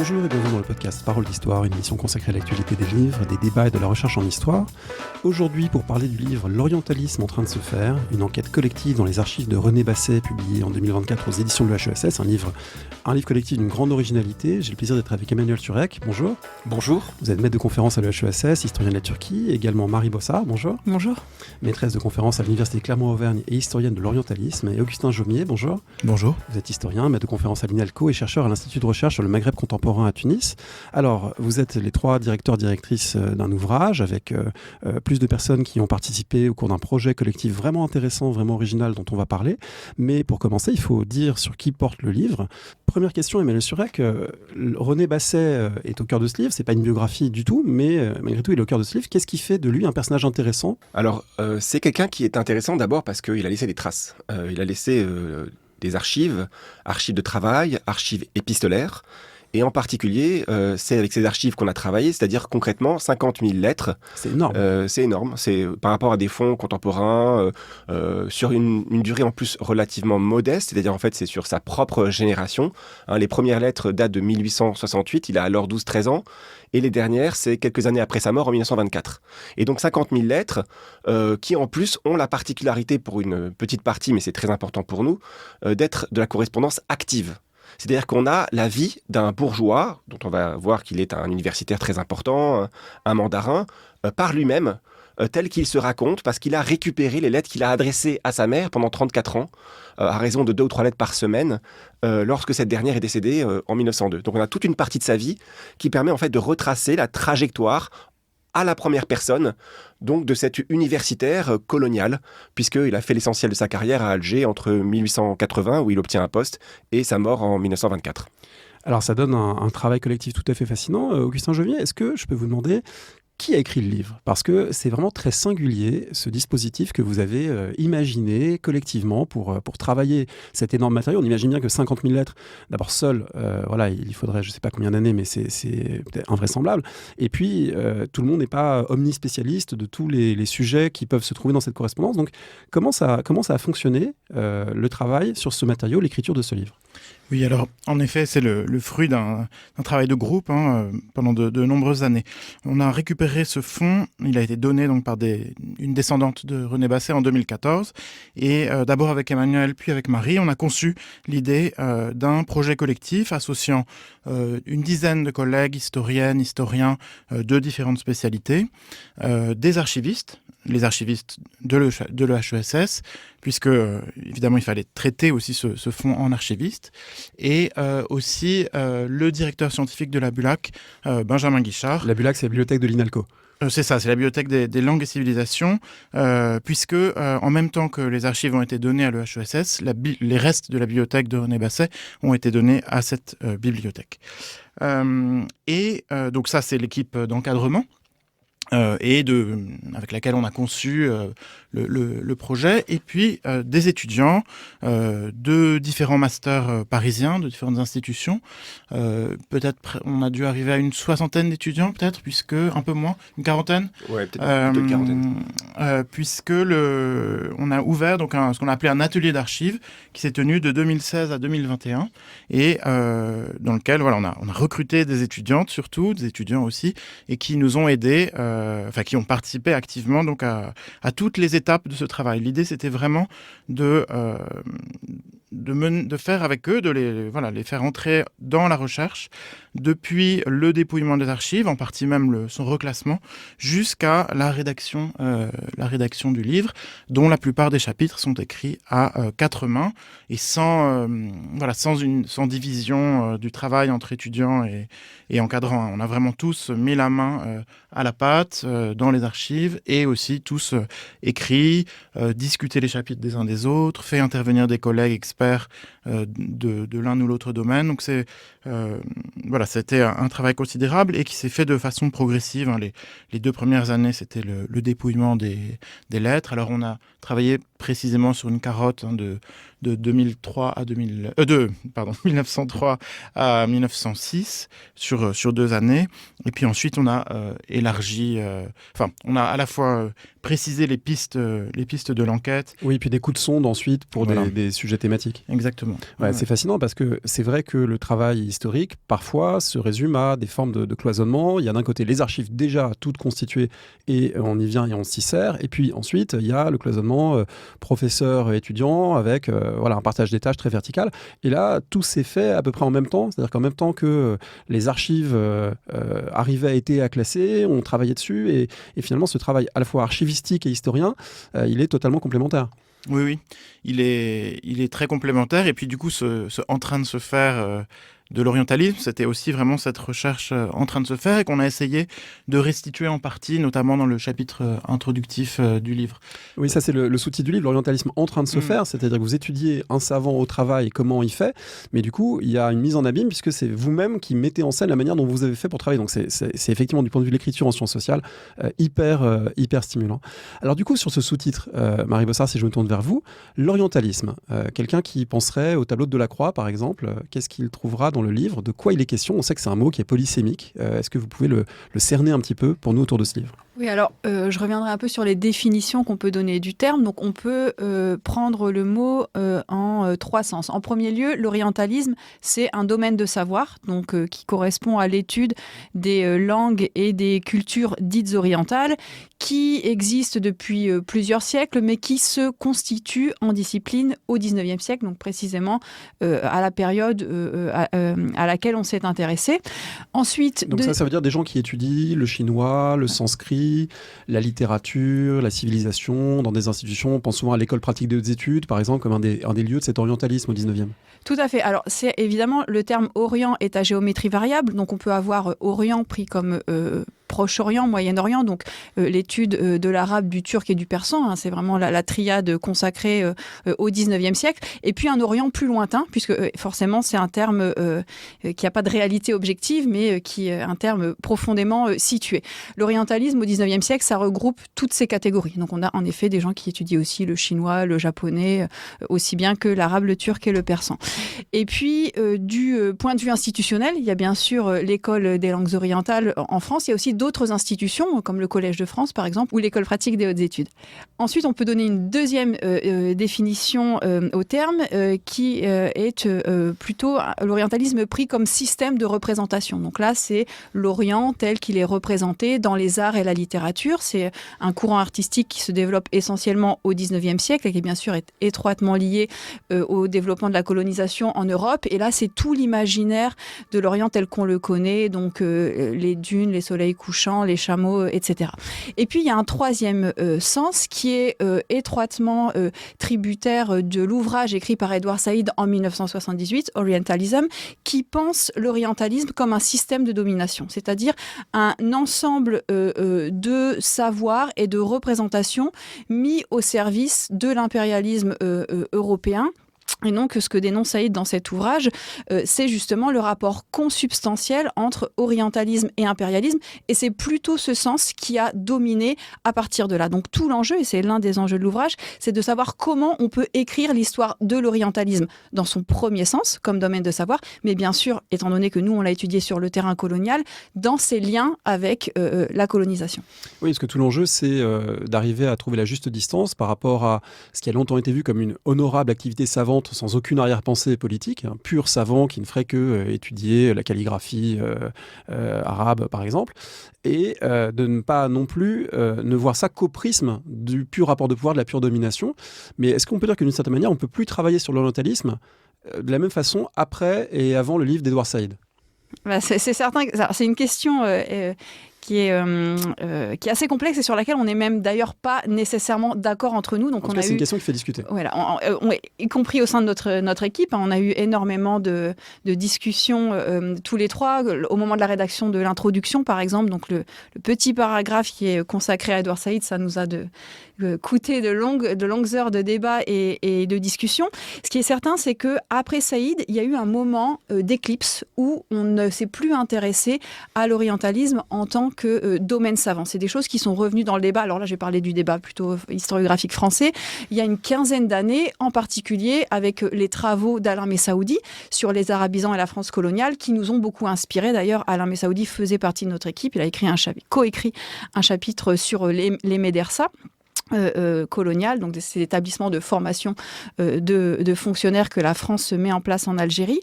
Bonjour et bienvenue dans le podcast Parole d'Histoire, une émission consacrée à l'actualité des livres, des débats et de la recherche en histoire. Aujourd'hui, pour parler du livre L'orientalisme en train de se faire, une enquête collective dans les archives de René Basset, publiée en 2024 aux éditions de l'EHESS, un livre collectif d'une grande originalité. J'ai le plaisir d'être avec Emmanuel Turek. Bonjour. Bonjour. Vous êtes maître de conférence à l'EHESS, historien de la Turquie, également Marie Bossard. Bonjour. Bonjour. Maîtresse de conférence à l'Université Clermont-Auvergne et historienne de l'orientalisme. Et Augustin Jaumier. Bonjour. Bonjour. Vous êtes historien, maître de conférence à l'INALCO et chercheur à l'Institut de recherche sur le Maghreb contemporain à Tunis. Alors, vous êtes les trois directeurs-directrices d'un ouvrage avec plus de personnes qui ont participé au cours d'un projet collectif vraiment intéressant, vraiment original dont on va parler. Mais pour commencer, il faut dire sur qui porte le livre. Première question, Emmanuel Turek. René Basset est au cœur de ce livre. C'est pas une biographie du tout, mais malgré tout, il est au cœur de ce livre. Qu'est-ce qui fait de lui un personnage intéressant ? Alors, c'est quelqu'un qui est intéressant d'abord parce qu'il a laissé des traces. Il a laissé des archives de travail, archives épistolaires. Et en particulier, c'est avec ces archives qu'on a travaillé, c'est-à-dire concrètement 50 000 lettres. C'est énorme. C'est énorme. C'est par rapport à des fonds contemporains, sur une durée en plus relativement modeste, c'est-à-dire en fait c'est sur sa propre génération. Les premières lettres datent de 1868, il a alors 12-13 ans. Et les dernières, c'est quelques années après sa mort en 1924. Et donc 50 000 lettres qui en plus ont la particularité pour une petite partie, mais c'est très important pour nous, d'être de la correspondance active. C'est-à-dire qu'on a la vie d'un bourgeois, dont on va voir qu'il est un universitaire très important, un mandarin, par lui-même, tel qu'il se raconte, parce qu'il a récupéré les lettres qu'il a adressées à sa mère pendant 34 ans, à raison de 2 ou 3 lettres par semaine, lorsque cette dernière est décédée en 1902. Donc on a toute une partie de sa vie qui permet en fait de retracer la trajectoire à la première personne, donc de cet universitaire colonial, puisqu'il a fait l'essentiel de sa carrière à Alger entre 1880, où il obtient un poste, et sa mort en 1924. Alors ça donne un travail collectif tout à fait fascinant. Augustin Jaumier, est-ce que je peux vous demander qui a écrit le livre ? Parce que c'est vraiment très singulier, ce dispositif que vous avez imaginé collectivement pour travailler cet énorme matériau. On imagine bien que 50 000 lettres, d'abord seul, il faudrait je ne sais pas combien d'années, mais c'est peut-être invraisemblable. Et puis, tout le monde n'est pas omnispécialiste de tous les sujets qui peuvent se trouver dans cette correspondance. Donc, comment ça a fonctionné, le travail sur ce matériau, l'écriture de ce livre ? Oui, alors en effet, c'est le fruit d'un travail de groupe pendant de nombreuses années. On a récupéré ce fonds, il a été donné donc par une descendante de René Basset en 2014. Et d'abord avec Emmanuel, puis avec Marie, on a conçu l'idée d'un projet collectif associant une dizaine de collègues, historiennes, historiens de différentes spécialités, des archivistes, les archivistes de l'EHESS, puisque évidemment il fallait traiter aussi ce fonds en archiviste, et aussi le directeur scientifique de la BULAC, Benjamin Guichard. La BULAC, c'est la bibliothèque de l'INALCO. C'est ça, c'est la bibliothèque des langues et civilisations, puisque en même temps que les archives ont été données à l'EHESS, les restes de la bibliothèque de René Basset ont été donnés à cette bibliothèque. Donc ça, c'est l'équipe d'encadrement. Avec laquelle on a conçu le projet, et puis des étudiants de différents masters parisiens, de différentes institutions. Peut-être on a dû arriver à une 60aine d'étudiants, peut-être, puisque un peu moins, une quarantaine. Ouais, peut-être une quarantaine. Puisque on a ouvert donc ce qu'on a appelé un atelier d'archives qui s'est tenu de 2016 à 2021, et dans lequel on a recruté des étudiantes, surtout des étudiants aussi, et qui nous ont aidés. Qui ont participé activement donc à toutes les étapes de ce travail. L'idée, c'était vraiment de faire avec eux, de les faire entrer dans la recherche, depuis le dépouillement des archives, en partie même son reclassement, jusqu'à la rédaction du livre, dont la plupart des chapitres sont écrits à 4 mains, et sans division du travail entre étudiants et encadrants. On a vraiment tous mis la main à la pâte dans les archives, et aussi tous écrit, discuté les chapitres des uns des autres, fait intervenir des collègues experts de l'un ou l'autre domaine. Donc c'était un travail considérable et qui s'est fait de façon progressive. Les 2 premières années, c'était le dépouillement des lettres. Alors on a travaillé précisément sur une carotte de 1903 à 1906 sur 2 années. Et puis ensuite, on a élargi, on a à la fois précisé les pistes de l'enquête. Oui, puis des coups de sonde ensuite pour des sujets thématiques. politique. Exactement. Ouais, c'est fascinant parce que c'est vrai que le travail historique, parfois, se résume à des formes de cloisonnement. Il y a d'un côté les archives déjà toutes constituées et on y vient et on s'y sert. Et puis ensuite, il y a le cloisonnement professeur-étudiant avec un partage des tâches très vertical. Et là, tout s'est fait à peu près en même temps. C'est-à-dire qu'en même temps que les archives arrivaient à être classées, on travaillait dessus. Et finalement, ce travail à la fois archivistique et historien, il est totalement complémentaire. Oui. Il est très complémentaire. Et puis du coup, ce en train de se faire de l'orientalisme, c'était aussi vraiment cette recherche en train de se faire et qu'on a essayé de restituer en partie, notamment dans le chapitre introductif du livre. Oui, ça c'est le sous-titre du livre, l'orientalisme en train de se faire, c'est-à-dire que vous étudiez un savant au travail et comment il fait, mais du coup, il y a une mise en abîme puisque c'est vous-même qui mettez en scène la manière dont vous avez fait pour travailler. Donc c'est effectivement, du point de vue de l'écriture en sciences sociales, hyper stimulant. Alors du coup, sur ce sous-titre, Marie Bossard, si je me tourne vers vous, l'orientalisme, quelqu'un qui penserait au tableau de Delacroix, par exemple, qu'est-ce qu'il trouvera dans le livre? De quoi il est question? On sait que c'est un mot qui est polysémique. Est-ce que vous pouvez le cerner un petit peu pour nous autour de ce livre? Oui, alors je reviendrai un peu sur les définitions qu'on peut donner du terme. Donc on peut prendre le mot en trois sens. En premier lieu, l'orientalisme, c'est un domaine de savoir donc, qui correspond à l'étude des langues et des cultures dites orientales qui existent depuis plusieurs siècles, mais qui se constituent en discipline au XIXe siècle, donc précisément à la période à laquelle on s'est intéressé. Ensuite, donc ça veut dire des gens qui étudient le chinois, le sanskrit, la littérature, la civilisation, dans des institutions. On pense souvent à l'école pratique des hautes études, par exemple, comme un des lieux de cet orientalisme au XIXe. Tout à fait. Alors, c'est évidemment, le terme Orient est à géométrie variable, donc on peut avoir Orient pris comme Proche-Orient, Moyen-Orient, donc l'étude de l'arabe, du turc et du persan, hein, c'est vraiment la triade consacrée au XIXe siècle. Et puis un Orient plus lointain, puisque forcément c'est un terme qui n'a pas de réalité objective, mais qui est un terme profondément situé. L'orientalisme au XIXe siècle, ça regroupe toutes ces catégories. Donc on a en effet des gens qui étudient aussi le chinois, le japonais, aussi bien que l'arabe, le turc et le persan. Et puis du point de vue institutionnel, il y a bien sûr l'école des langues orientales en France, il y a aussi d'autres institutions, comme le Collège de France, par exemple, ou l'École pratique des hautes études. Ensuite, on peut donner une deuxième définition au terme, qui est plutôt l'orientalisme pris comme système de représentation. Donc là, c'est l'Orient tel qu'il est représenté dans les arts et la littérature. C'est un courant artistique qui se développe essentiellement au XIXe siècle et qui, bien sûr, est étroitement lié au développement de la colonisation en Europe. Et là, c'est tout l'imaginaire de l'Orient tel qu'on le connaît, donc les dunes, les soleils couchants, les chameaux, etc. Et puis, il y a un troisième sens qui est étroitement tributaire de l'ouvrage écrit par Edward Said en 1978, Orientalism, qui pense l'orientalisme comme un système de domination, c'est-à-dire un ensemble de savoirs et de représentations mis au service de l'impérialisme européen. Et donc, ce que dénonce Saïd dans cet ouvrage, c'est justement le rapport consubstantiel entre orientalisme et impérialisme. Et c'est plutôt ce sens qui a dominé à partir de là. Donc, tout l'enjeu, et c'est l'un des enjeux de l'ouvrage, c'est de savoir comment on peut écrire l'histoire de l'orientalisme dans son premier sens, comme domaine de savoir, mais bien sûr, étant donné que nous, on l'a étudié sur le terrain colonial, dans ses liens avec la colonisation. Oui, parce que tout l'enjeu, c'est d'arriver à trouver la juste distance par rapport à ce qui a longtemps été vu comme une honorable activité savante sans aucune arrière-pensée politique, un pur savant qui ne ferait que étudier la calligraphie arabe, par exemple, et de ne pas non plus ne voir ça qu'au prisme du pur rapport de pouvoir, de la pure domination. Mais est-ce qu'on peut dire que d'une certaine manière, on ne peut plus travailler sur l'orientalisme de la même façon après et avant le livre d'Edward Said? C'est certain, c'est une question qui est assez complexe et sur laquelle on n'est même d'ailleurs pas nécessairement d'accord entre nous. Donc c'est une question qui fait discuter. Voilà, y compris au sein de notre équipe, hein, on a eu énormément de discussions tous les trois au moment de la rédaction de l'introduction, par exemple. Donc le petit paragraphe qui est consacré à Edward Said, ça nous a coûté de longues heures de débat et de discussion. Ce qui est certain, c'est que après Said, il y a eu un moment d'éclipse où on ne s'est plus intéressé à l'orientalisme en tant que domaine savant. C'est des choses qui sont revenues dans le débat. Alors là, j'ai parlé du débat plutôt historiographique français. Il y a une quinzaine d'années, en particulier avec les travaux d'Alain Messaoudi sur les arabisans et la France coloniale, qui nous ont beaucoup inspirés. D'ailleurs, Alain Messaoudi faisait partie de notre équipe. Il a coécrit un chapitre sur les médersa. coloniale, donc ces établissements de formation de fonctionnaires que la France met en place en Algérie.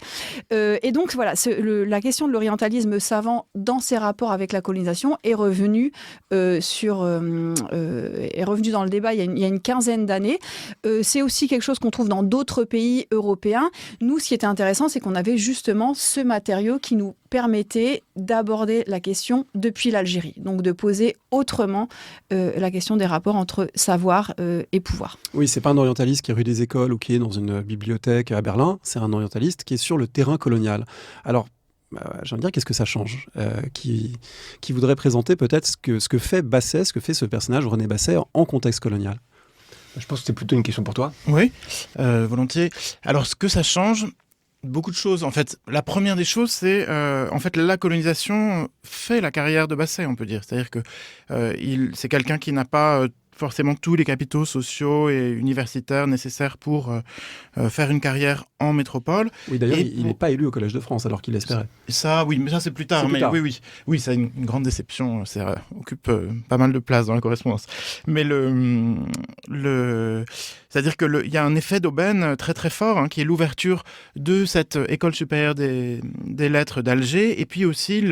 Et donc voilà, la question de l'orientalisme savant dans ses rapports avec la colonisation est revenue dans le débat il y a une quinzaine d'années. C'est aussi quelque chose qu'on trouve dans d'autres pays européens. Nous, ce qui était intéressant, c'est qu'on avait justement ce matériau qui nous permettait d'aborder la question depuis l'Algérie, donc de poser autrement la question des rapports entre savoir et pouvoir. Oui, c'est pas un orientaliste qui est rue des Écoles ou qui est dans une bibliothèque à Berlin, c'est un orientaliste qui est sur le terrain colonial. Alors, j'ai envie de dire, qu'est-ce que ça change qui voudrait présenter peut-être ce que fait Basset, ce que fait ce personnage, René Basset, en contexte colonial? Je pense que c'est plutôt une question pour toi. Oui, volontiers. Alors, ce que ça change, beaucoup de choses. En fait, la première des choses, c'est la colonisation fait la carrière de Basset, on peut dire. C'est-à-dire que c'est quelqu'un qui n'a pas forcément tous les capitaux sociaux et universitaires nécessaires pour faire une carrière en métropole. Oui, d'ailleurs, il n'est pas élu au Collège de France alors qu'il l'espérait. Ça, oui, mais ça c'est plus tard. Oui, c'est une grande déception. Ça occupe pas mal de place dans la correspondance. Mais c'est-à-dire qu'il y a un effet d'aubaine très très fort, qui est l'ouverture de cette école supérieure des lettres d'Alger, et puis aussi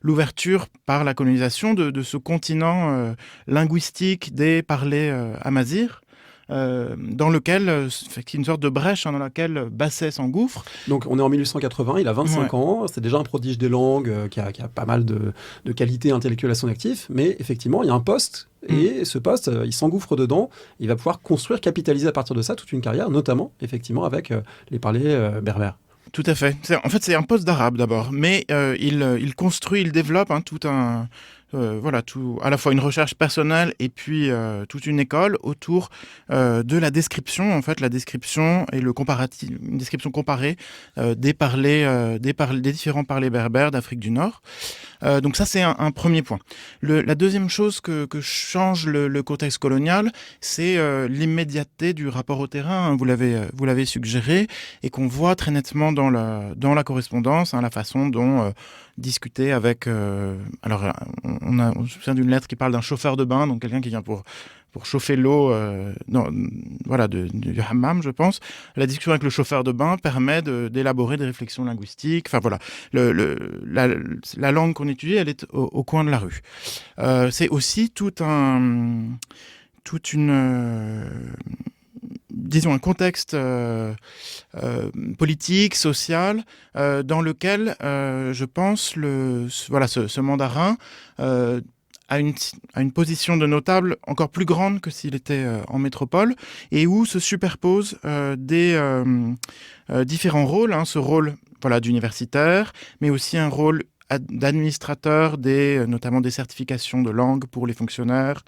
l'ouverture par la colonisation de ce continent linguistique des parlers amazirs. Dans lequel, c'est une sorte de brèche dans laquelle Basset s'engouffre. Donc on est en 1880, il a 25 ans, c'est déjà un prodige des langues qui a pas mal de qualités intellectuelles à son actif, mais effectivement il y a un poste, et ce poste, il s'engouffre dedans, il va pouvoir construire, capitaliser à partir de ça toute une carrière, notamment effectivement avec les parlers berbères. Tout à fait. C'est un poste d'arabe d'abord, mais il construit, il développe tout un... à la fois une recherche personnelle et puis toute une école autour de la description, la description et une description comparée des différents parlers berbères d'Afrique du Nord. Donc ça, c'est un premier point. La deuxième chose que change le contexte colonial, c'est l'immédiateté du rapport au terrain. Vous l'avez suggéré, et qu'on voit très nettement dans la correspondance, la façon dont discuter avec... on se souvient d'une lettre qui parle d'un chauffeur de bain, donc quelqu'un qui vient pour chauffer l'eau du hammam, je pense. La discussion avec le chauffeur de bain permet d'élaborer des réflexions linguistiques. La langue qu'on étudie, elle est au coin de la rue. C'est aussi un contexte politique, social, dans lequel, je pense, ce mandarin a une position de notable encore plus grande que s'il était en métropole, et où se superposent des différents rôles, ce rôle d'universitaire, mais aussi un rôle d'administrateur, notamment des certifications de langue pour les fonctionnaires,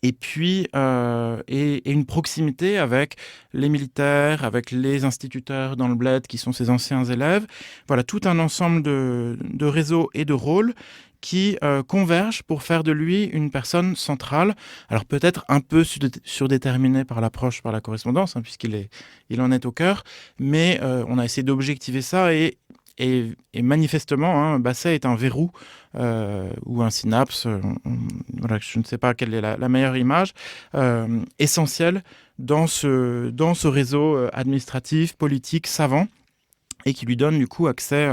et puis et une proximité avec les militaires, avec les instituteurs dans le bled qui sont ses anciens élèves. Voilà, tout un ensemble de réseaux et de rôles qui convergent pour faire de lui une personne centrale. Alors peut-être un peu surdéterminé par l'approche, par la correspondance, puisqu'il en est au cœur, mais on a essayé d'objectiver ça, et manifestement, Basset est un verrou ou un synapse, je ne sais pas quelle est la meilleure image, essentielle dans ce réseau administratif, politique, savant, et qui lui donne du coup accès,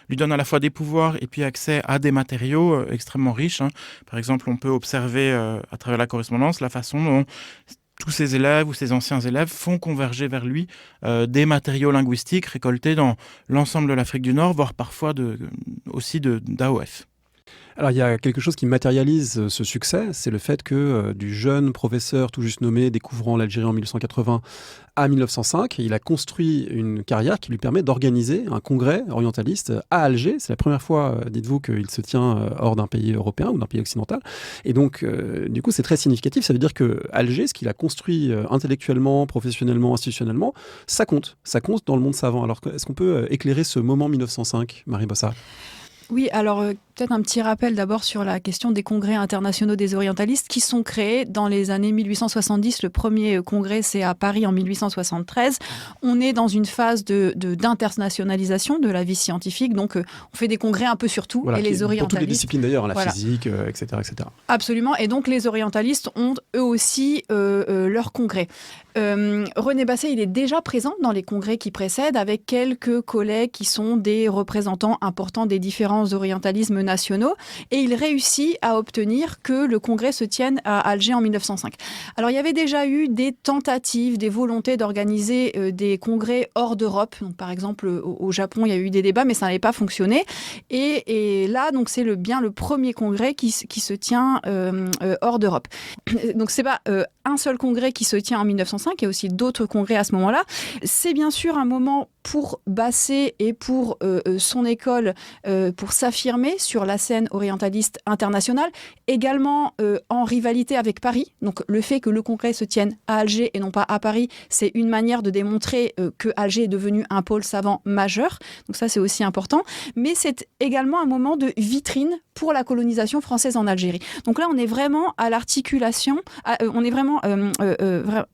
lui donne à la fois des pouvoirs et puis accès à des matériaux extrêmement riches. Par exemple, on peut observer à travers la correspondance la façon dont tous ses élèves ou ses anciens élèves font converger vers lui des matériaux linguistiques récoltés dans l'ensemble de l'Afrique du Nord, voire parfois aussi d'AOF. Alors il y a quelque chose qui matérialise ce succès, c'est le fait que du jeune professeur tout juste nommé, découvrant l'Algérie en 1880 à 1905, il a construit une carrière qui lui permet d'organiser un congrès orientaliste à Alger. C'est la première fois, dites-vous, qu'il se tient hors d'un pays européen ou d'un pays occidental. Et donc, du coup, c'est très significatif. Ça veut dire que Alger, ce qu'il a construit intellectuellement, professionnellement, institutionnellement, ça compte. Ça compte dans le monde savant. Alors, est-ce qu'on peut éclairer ce moment 1905, Marie Bossard ? Oui, alors peut-être un petit rappel d'abord sur la question des congrès internationaux des orientalistes qui sont créés dans les années 1870. Le premier congrès, c'est à Paris en 1873. On est dans une phase d'internationalisation de la vie scientifique, donc on fait des congrès un peu sur tout, Voilà, et les orientalistes... Pour toutes les disciplines d'ailleurs, la voilà. physique, etc., etc. Absolument, et donc les orientalistes ont eux aussi leur congrès. René Basset, il est déjà présent dans les congrès qui précèdent avec quelques collègues qui sont des représentants importants des différents orientalismes nationaux et il réussit à obtenir que le congrès se tienne à Alger en 1905. Alors il y avait déjà eu des tentatives, des volontés d'organiser des congrès hors d'Europe. Donc, par exemple, au Japon, il y a eu des débats, mais ça n'avait pas fonctionné. Et là, donc, c'est bien le premier congrès qui se tient hors d'Europe. Donc c'est pas un seul congrès qui se tient en 1905, il y a aussi d'autres congrès à ce moment-là. C'est bien sûr un moment pour Basset et pour son école pour s'affirmer sur la scène orientaliste internationale, également en rivalité avec Paris. Donc le fait que le congrès se tienne à Alger et non pas à Paris, c'est une manière de démontrer que Alger est devenu un pôle savant majeur. Donc ça, c'est aussi important. Mais c'est également un moment de vitrine pour la colonisation française en Algérie. Donc là, on est vraiment à l'articulation, on est vraiment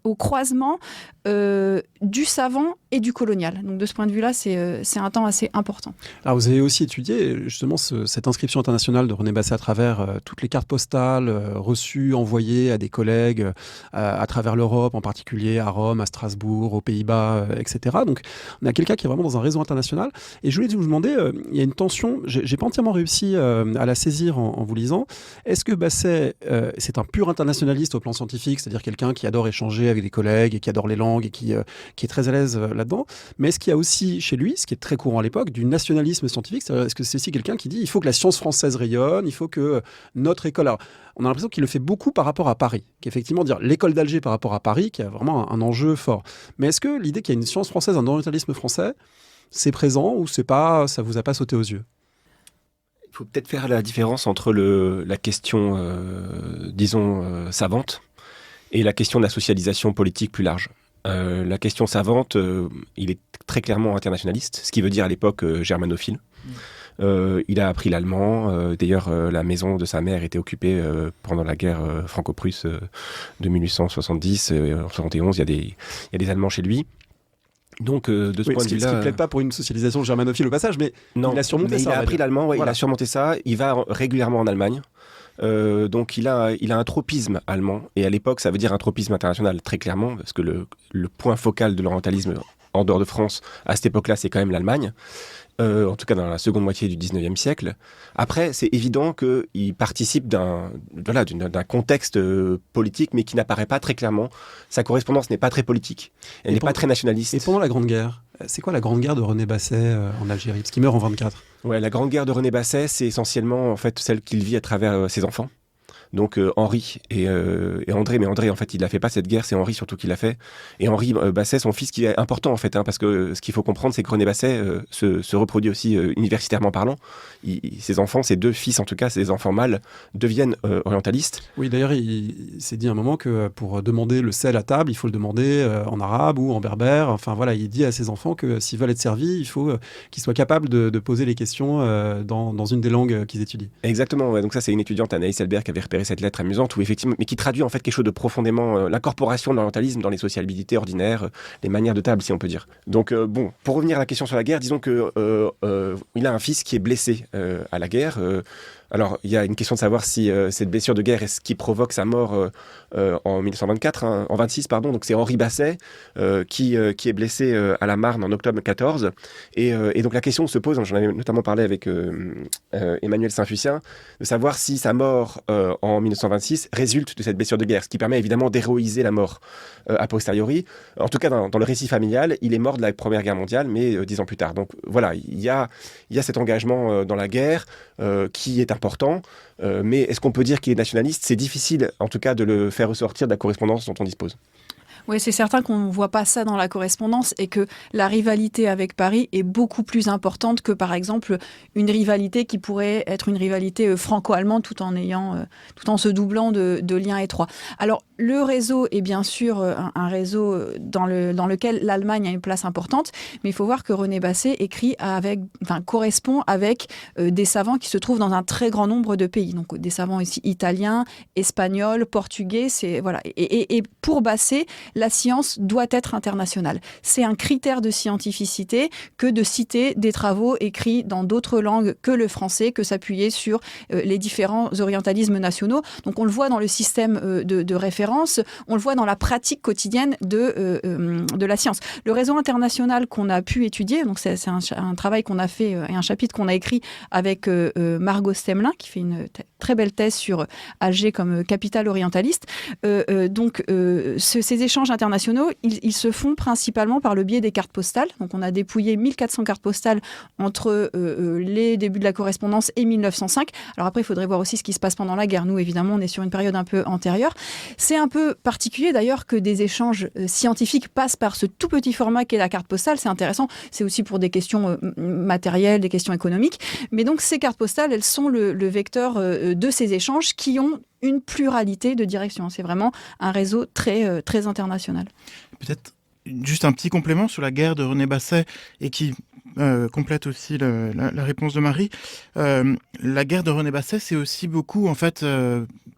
au croisement du savant et du colonial. Donc de ce point de vue-là, c'est un temps assez important. Alors vous avez aussi étudié justement cette inscription internationale de René Basset à travers toutes les cartes postales reçues, envoyées à des collègues à travers l'Europe, en particulier à Rome, à Strasbourg, aux Pays-Bas, etc. Donc on a quelqu'un qui est vraiment dans un réseau international. Et je voulais vous demander, il y a une tension, j'ai pas entièrement réussi à la saisir en vous lisant. Est-ce que Basset, c'est un pur internationaliste au plan scientifique, c'est-à-dire quelqu'un qui adore échanger avec des collègues et qui adore les langues et qui est très à l'aise là-dedans, mais est-ce qu'il y a aussi chez lui, ce qui est très courant à l'époque, du nationalisme scientifique, c'est-à-dire, est-ce que c'est aussi quelqu'un qui dit il faut que la science française rayonne, il faut que notre école... Alors, on a l'impression qu'il le fait beaucoup par rapport à Paris, qu'effectivement dire l'école d'Alger par rapport à Paris, qui a vraiment un enjeu fort. Mais est-ce que l'idée qu'il y a une science française, un orientalisme français, c'est présent ou c'est pas, ça vous a pas sauté aux yeux? Il faut peut-être faire la différence entre la question, disons, savante et la question de la socialisation politique plus large. La question savante, il est très clairement internationaliste, ce qui veut dire à l'époque germanophile. Il a appris l'allemand. D'ailleurs, la maison de sa mère était occupée pendant la guerre franco-prusse de 1870. En 71, il y a des Allemands chez lui. Donc, de ce point de vue-là... Ce qui ne plaide pas pour une socialisation germanophile au passage, mais non, il a surmonté ça. Il a appris l'allemand, voilà. Il a surmonté ça. Il va régulièrement en Allemagne. Donc il a un tropisme allemand, et à l'époque ça veut dire un tropisme international très clairement, parce que le point focal de l'orientalisme en dehors de France à cette époque-là, c'est quand même l'Allemagne, en tout cas dans la seconde moitié du 19e siècle. Après, c'est évident qu'il participe d'un contexte politique, mais qui n'apparaît pas très clairement. Sa correspondance n'est pas très politique, elle n'est pas très nationaliste. Et pendant la Grande Guerre, c'est quoi la Grande Guerre de René Basset en Algérie? Parce qu'il meurt en 24. Ouais, la Grande Guerre de René Basset, c'est essentiellement en fait celle qu'il vit à travers ses enfants. Donc Henri et André, mais André en fait il n'a fait pas cette guerre, c'est Henri surtout qui l'a fait. Et Henri Basset, son fils, qui est important en fait, parce que ce qu'il faut comprendre, c'est que René Basset se reproduit aussi universitairement parlant. Ses enfants, ses deux fils en tout cas, ses enfants mâles, deviennent orientalistes. Oui, d'ailleurs il s'est dit à un moment que pour demander le sel à table, il faut le demander en arabe ou en berbère. Enfin voilà, il dit à ses enfants que s'ils veulent être servis, il faut qu'ils soient capables de poser les questions dans une des langues qu'ils étudient. Exactement, ouais. Donc ça c'est une étudiante, Anaïs Elbert, qui avait repéré cette lettre amusante, où effectivement, mais qui traduit en fait quelque chose de profondément l'incorporation de l'orientalisme dans les sociabilités ordinaires, les manières de table, si on peut dire. Donc bon, pour revenir à la question sur la guerre, disons que il a un fils qui est blessé à la guerre. Alors, il y a une question de savoir si cette blessure de guerre est ce qui provoque sa mort en 1924, en 26, pardon. Donc, c'est Henri Basset qui est blessé à la Marne en octobre 14. Et donc, la question se pose, j'en avais notamment parlé avec Emmanuel Saint-Fucien, de savoir si sa mort en 1926 résulte de cette blessure de guerre, ce qui permet évidemment d'héroïser la mort a posteriori. En tout cas, dans le récit familial, il est mort de la Première Guerre mondiale, mais 10 ans plus tard. Donc, voilà, il y a cet engagement dans la guerre qui est important, mais est-ce qu'on peut dire qu'il est nationaliste? C'est difficile, en tout cas, de le faire ressortir de la correspondance dont on dispose. Oui, c'est certain qu'on ne voit pas ça dans la correspondance et que la rivalité avec Paris est beaucoup plus importante que, par exemple, une rivalité qui pourrait être une rivalité franco-allemande tout en se doublant de liens étroits. Alors, le réseau est bien sûr un réseau dans lequel l'Allemagne a une place importante, mais il faut voir que René Basset correspond avec des savants qui se trouvent dans un très grand nombre de pays. Donc, des savants ici italiens, espagnols, portugais, voilà. Et pour Basset, la science doit être internationale. C'est un critère de scientificité que de citer des travaux écrits dans d'autres langues que le français, que s'appuyer sur les différents orientalismes nationaux. Donc on le voit dans le système de référence, on le voit dans la pratique quotidienne de la science. Le réseau international qu'on a pu étudier, donc c'est un travail qu'on a fait et un chapitre qu'on a écrit avec Margot Stemelin, qui fait une très belle thèse sur Alger comme capitale orientaliste. Ces échanges internationaux, ils se font principalement par le biais des cartes postales. Donc on a dépouillé 1400 cartes postales entre les débuts de la correspondance et 1905. Alors après, il faudrait voir aussi ce qui se passe pendant la guerre. Nous, évidemment, on est sur une période un peu antérieure. C'est un peu particulier d'ailleurs que des échanges scientifiques passent par ce tout petit format qu'est la carte postale. C'est intéressant. C'est aussi pour des questions matérielles, des questions économiques. Mais donc ces cartes postales, elles sont le vecteur de ces échanges qui ont une pluralité de directions. C'est vraiment un réseau très, très international. Peut-être juste un petit complément sur la guerre de René Basset et qui complète aussi la réponse de Marie. La guerre de René Basset, c'est aussi beaucoup, en fait,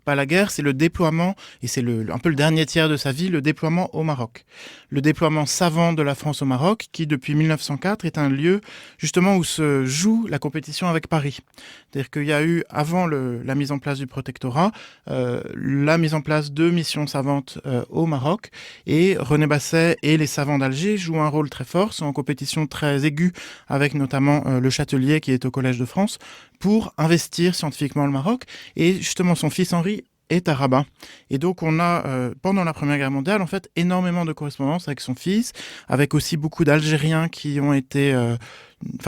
pas la guerre, c'est le déploiement, et c'est un peu le dernier tiers de sa vie, le déploiement au Maroc. Le déploiement savant de la France au Maroc, qui depuis 1904 est un lieu justement où se joue la compétition avec Paris. C'est-à-dire qu'il y a eu, avant la mise en place du protectorat, la mise en place de missions savantes au Maroc, et René Basset et les savants d'Alger jouent un rôle très fort, sont en compétition très aiguë avec notamment le Châtelier qui est au Collège de France, pour investir scientifiquement le Maroc. Et justement, son fils Henri est à Rabat. Et donc, on a, pendant la Première Guerre mondiale, en fait, énormément de correspondances avec son fils, avec aussi beaucoup d'Algériens qui ont été...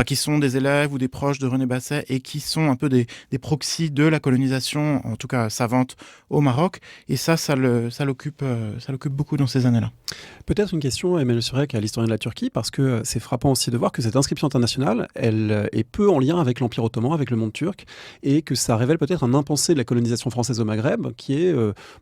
qui sont des élèves ou des proches de René Basset et qui sont un peu des proxys de la colonisation, en tout cas savante, au Maroc. Et ça l'occupe beaucoup dans ces années-là. Peut-être une question, Emmanuel Surek, à l'historien de la Turquie, parce que c'est frappant aussi de voir que cette inscription internationale, elle est peu en lien avec l'Empire ottoman, avec le monde turc, et que ça révèle peut-être un impensé de la colonisation française au Maghreb, qui est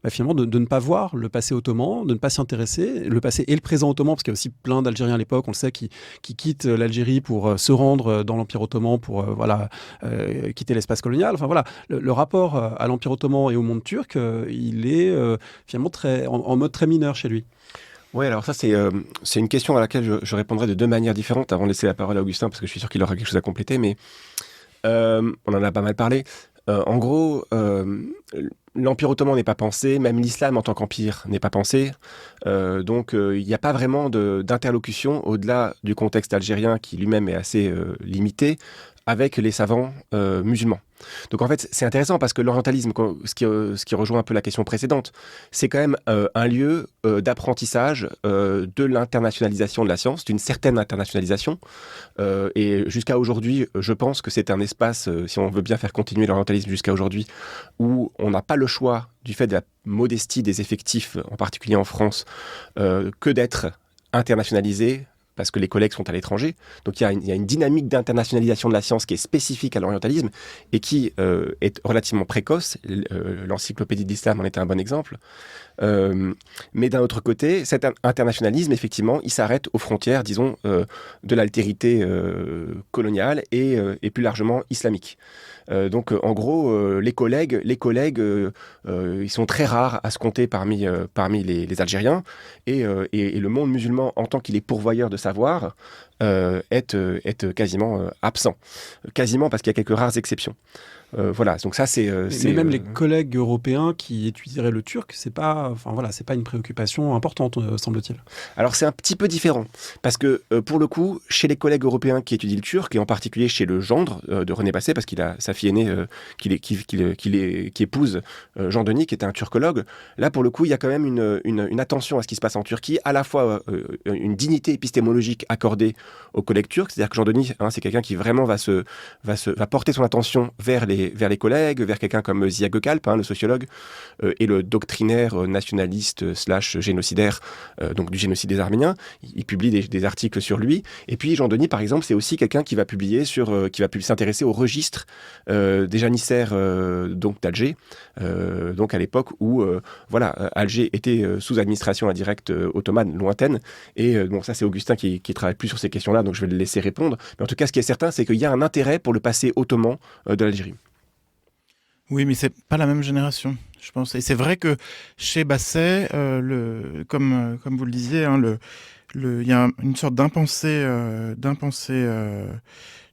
finalement de ne pas voir le passé ottoman, de ne pas s'y intéresser, le passé et le présent ottoman, parce qu'il y a aussi plein d'Algériens à l'époque, on le sait, qui quittent l'Algérie pour se rendre dans l'Empire ottoman pour quitter l'espace colonial. Enfin voilà, le rapport à l'Empire ottoman et au monde turc, il est finalement en mode très mineur chez lui. Oui, alors ça, c'est une question à laquelle je répondrai de deux manières différentes avant de laisser la parole à Augustin, parce que je suis sûr qu'il aura quelque chose à compléter, mais on en a pas mal parlé. En gros, l'Empire ottoman n'est pas pensé, même l'islam en tant qu'empire n'est pas pensé. Donc, il n'y a pas vraiment d'interlocution au-delà du contexte algérien qui lui-même est assez limité avec les savants musulmans. Donc en fait, c'est intéressant parce que l'orientalisme, ce qui rejoint un peu la question précédente, c'est quand même un lieu d'apprentissage de l'internationalisation de la science, d'une certaine internationalisation. Et jusqu'à aujourd'hui, je pense que c'est un espace, si on veut bien faire continuer l'orientalisme jusqu'à aujourd'hui, où on n'a pas le choix, du fait de la modestie des effectifs, en particulier en France, que d'être internationalisé, parce que les collègues sont à l'étranger. Donc il y a une dynamique d'internationalisation de la science qui est spécifique à l'orientalisme et qui est relativement précoce. L'encyclopédie de l'islam en est un bon exemple. Mais d'un autre côté, cet internationalisme, effectivement, il s'arrête aux frontières, disons, de l'altérité coloniale et plus largement islamique. Donc, en gros, les collègues, ils sont très rares à se compter parmi les Algériens, et le monde musulman, en tant qu'il est pourvoyeur de savoir, est quasiment absent. Quasiment parce qu'il y a quelques rares exceptions. Voilà, donc ça c'est. Mais même les collègues européens qui étudieraient le turc, c'est pas une préoccupation importante, semble-t-il. Alors c'est un petit peu différent, parce que pour le coup, chez les collègues européens qui étudient le turc, et en particulier chez le gendre de René Basset, parce qu'il a sa fille aînée qui épouse Jean Denis, qui était un turcologue, là pour le coup, il y a quand même une attention à ce qui se passe en Turquie, à la fois une dignité épistémologique accordée aux collègues turcs, c'est-à-dire que Jean Denis, c'est quelqu'un qui vraiment va porter son attention vers les les collègues, vers quelqu'un comme Zia Gökalp, le sociologue, et le doctrinaire nationaliste / génocidaire, donc du génocide des Arméniens. Il publie des articles sur lui. Et puis Jean Denis, par exemple, c'est aussi quelqu'un qui va publier qui va s'intéresser au registre des janissaires donc d'Alger, donc à l'époque où Alger était sous administration indirecte ottomane lointaine. Et ça c'est Augustin qui travaille plus sur ces questions-là, donc je vais le laisser répondre. Mais en tout cas, ce qui est certain, c'est qu'il y a un intérêt pour le passé ottoman de l'Algérie. Oui, mais c'est pas la même génération, je pense. Et c'est vrai que chez Basset, comme vous le disiez, il y a une sorte d'impensé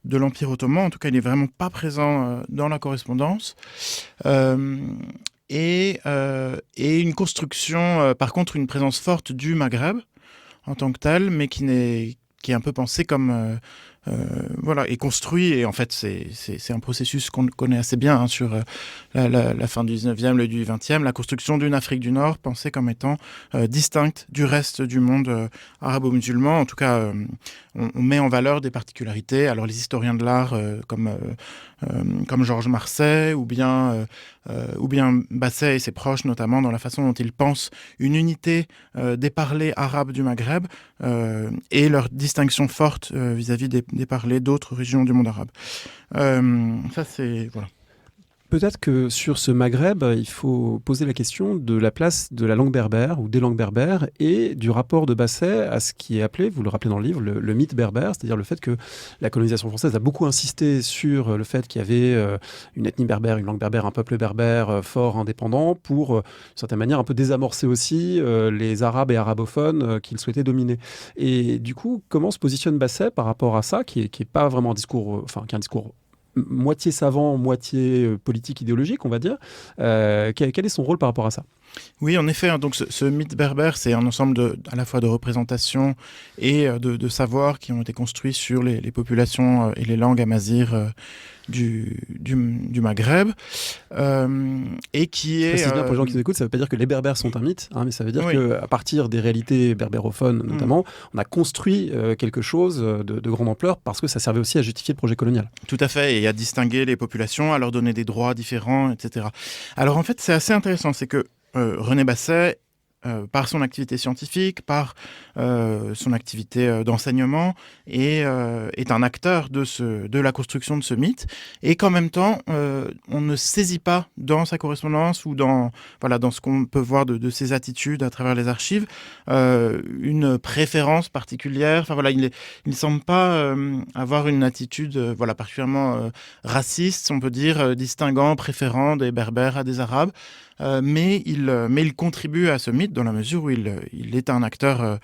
de l'Empire ottoman. En tout cas, il n'est vraiment pas présent dans la correspondance. Et une construction, par contre, une présence forte du Maghreb en tant que tel, mais qui est un peu pensé comme et construit. Et en fait, c'est un processus qu'on connaît assez bien sur la fin du 19e, le du 20e, la construction d'une Afrique du Nord pensée comme étant distincte du reste du monde arabo-musulman. En tout cas, on met en valeur des particularités. Alors les historiens de l'art comme Georges Marseille ou bien Basset et ses proches, notamment dans la façon dont ils pensent une unité des parlers arabes du Maghreb et leur distinction forte vis-à-vis des parlers d'autres régions du monde arabe. Ça, c'est... Voilà. Peut-être que sur ce Maghreb, il faut poser la question de la place de la langue berbère ou des langues berbères et du rapport de Basset à ce qui est appelé, vous le rappelez dans le livre, le mythe berbère, c'est-à-dire le fait que la colonisation française a beaucoup insisté sur le fait qu'il y avait une ethnie berbère, une langue berbère, un peuple berbère fort, indépendant, pour, d'une certaine manière, un peu désamorcer aussi les Arabes et arabophones qu'il souhaitait dominer. Et du coup, comment se positionne Basset par rapport à ça, qui est pas vraiment un discours, qui est un discours moitié savant, moitié politique, idéologique, on va dire. Quel est son rôle par rapport à ça ? Oui, en effet. Donc, ce mythe berbère, c'est un ensemble à la fois de représentations et de savoirs qui ont été construits sur les populations et les langues amazighes du Maghreb, et qui est... C'est bien pour les gens qui nous écoutent, ça ne veut pas dire que les berbères sont un mythe, mais ça veut dire qu'à partir des réalités berbérophones, notamment, on a construit quelque chose de grande ampleur parce que ça servait aussi à justifier le projet colonial. Tout à fait, et à distinguer les populations, à leur donner des droits différents, etc. Alors en fait, c'est assez intéressant, c'est que René Basset, par son activité scientifique, par son activité d'enseignement, est un acteur de la construction de ce mythe, et qu'en même temps, on ne saisit pas dans sa correspondance ou dans ce qu'on peut voir de ses attitudes à travers les archives, une préférence particulière. Enfin voilà, il ne semble pas avoir une attitude particulièrement raciste, on peut dire, distinguant, préférant des Berbères à des Arabes. Mais il contribue à ce mythe dans la mesure où il est un acteur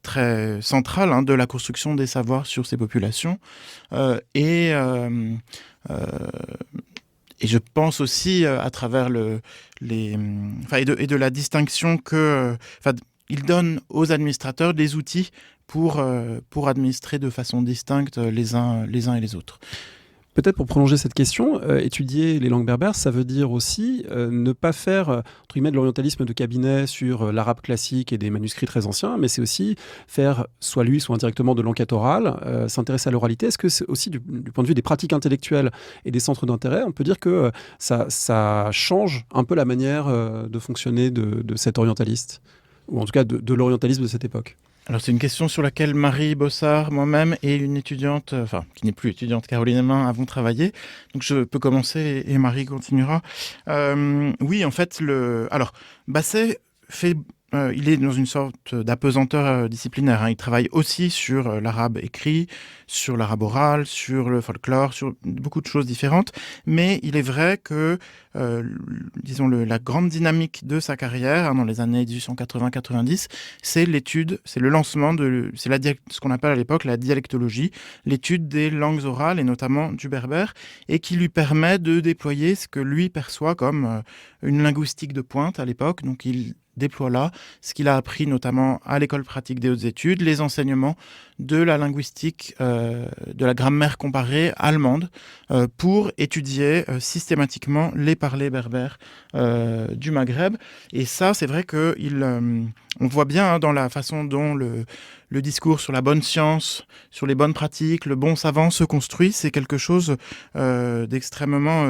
très central de la construction des savoirs sur ces populations. Et je pense aussi à travers et de la distinction il donne aux administrateurs des outils pour administrer de façon distincte les uns et les autres. Peut-être pour prolonger cette question, étudier les langues berbères, ça veut dire aussi ne pas faire entre guillemets, de l'orientalisme de cabinet sur l'arabe classique et des manuscrits très anciens, mais c'est aussi faire, soit lui, soit indirectement, de l'enquête orale, s'intéresser à l'oralité. Est-ce que c'est aussi du point de vue des pratiques intellectuelles et des centres d'intérêt, on peut dire que ça change un peu la manière de fonctionner de cet orientaliste, ou en tout cas de l'orientalisme de cette époque? Alors c'est une question sur laquelle Marie Bossard, moi-même, et une étudiante, qui n'est plus étudiante, Caroline Amin, avons travaillé. Donc je peux commencer et Marie continuera. Oui, en fait, alors Basset il est dans une sorte d'apesanteur disciplinaire. Il travaille aussi sur l'arabe écrit, sur l'arabe oral, sur le folklore, sur beaucoup de choses différentes. Mais il est vrai que, disons, la grande dynamique de sa carrière, dans les années 1880-90, c'est l'étude, c'est le lancement ce qu'on appelle à l'époque la dialectologie, l'étude des langues orales et notamment du berbère, et qui lui permet de déployer ce que lui perçoit comme une linguistique de pointe à l'époque. Donc il déploie là ce qu'il a appris notamment à l'école pratique des hautes études, les enseignements de la linguistique, de la grammaire comparée allemande, pour étudier systématiquement les parler berbère du Maghreb. Et ça, c'est vrai que on voit bien dans la façon dont le discours sur la bonne science, sur les bonnes pratiques, le bon savant se construit. C'est quelque chose d'extrêmement,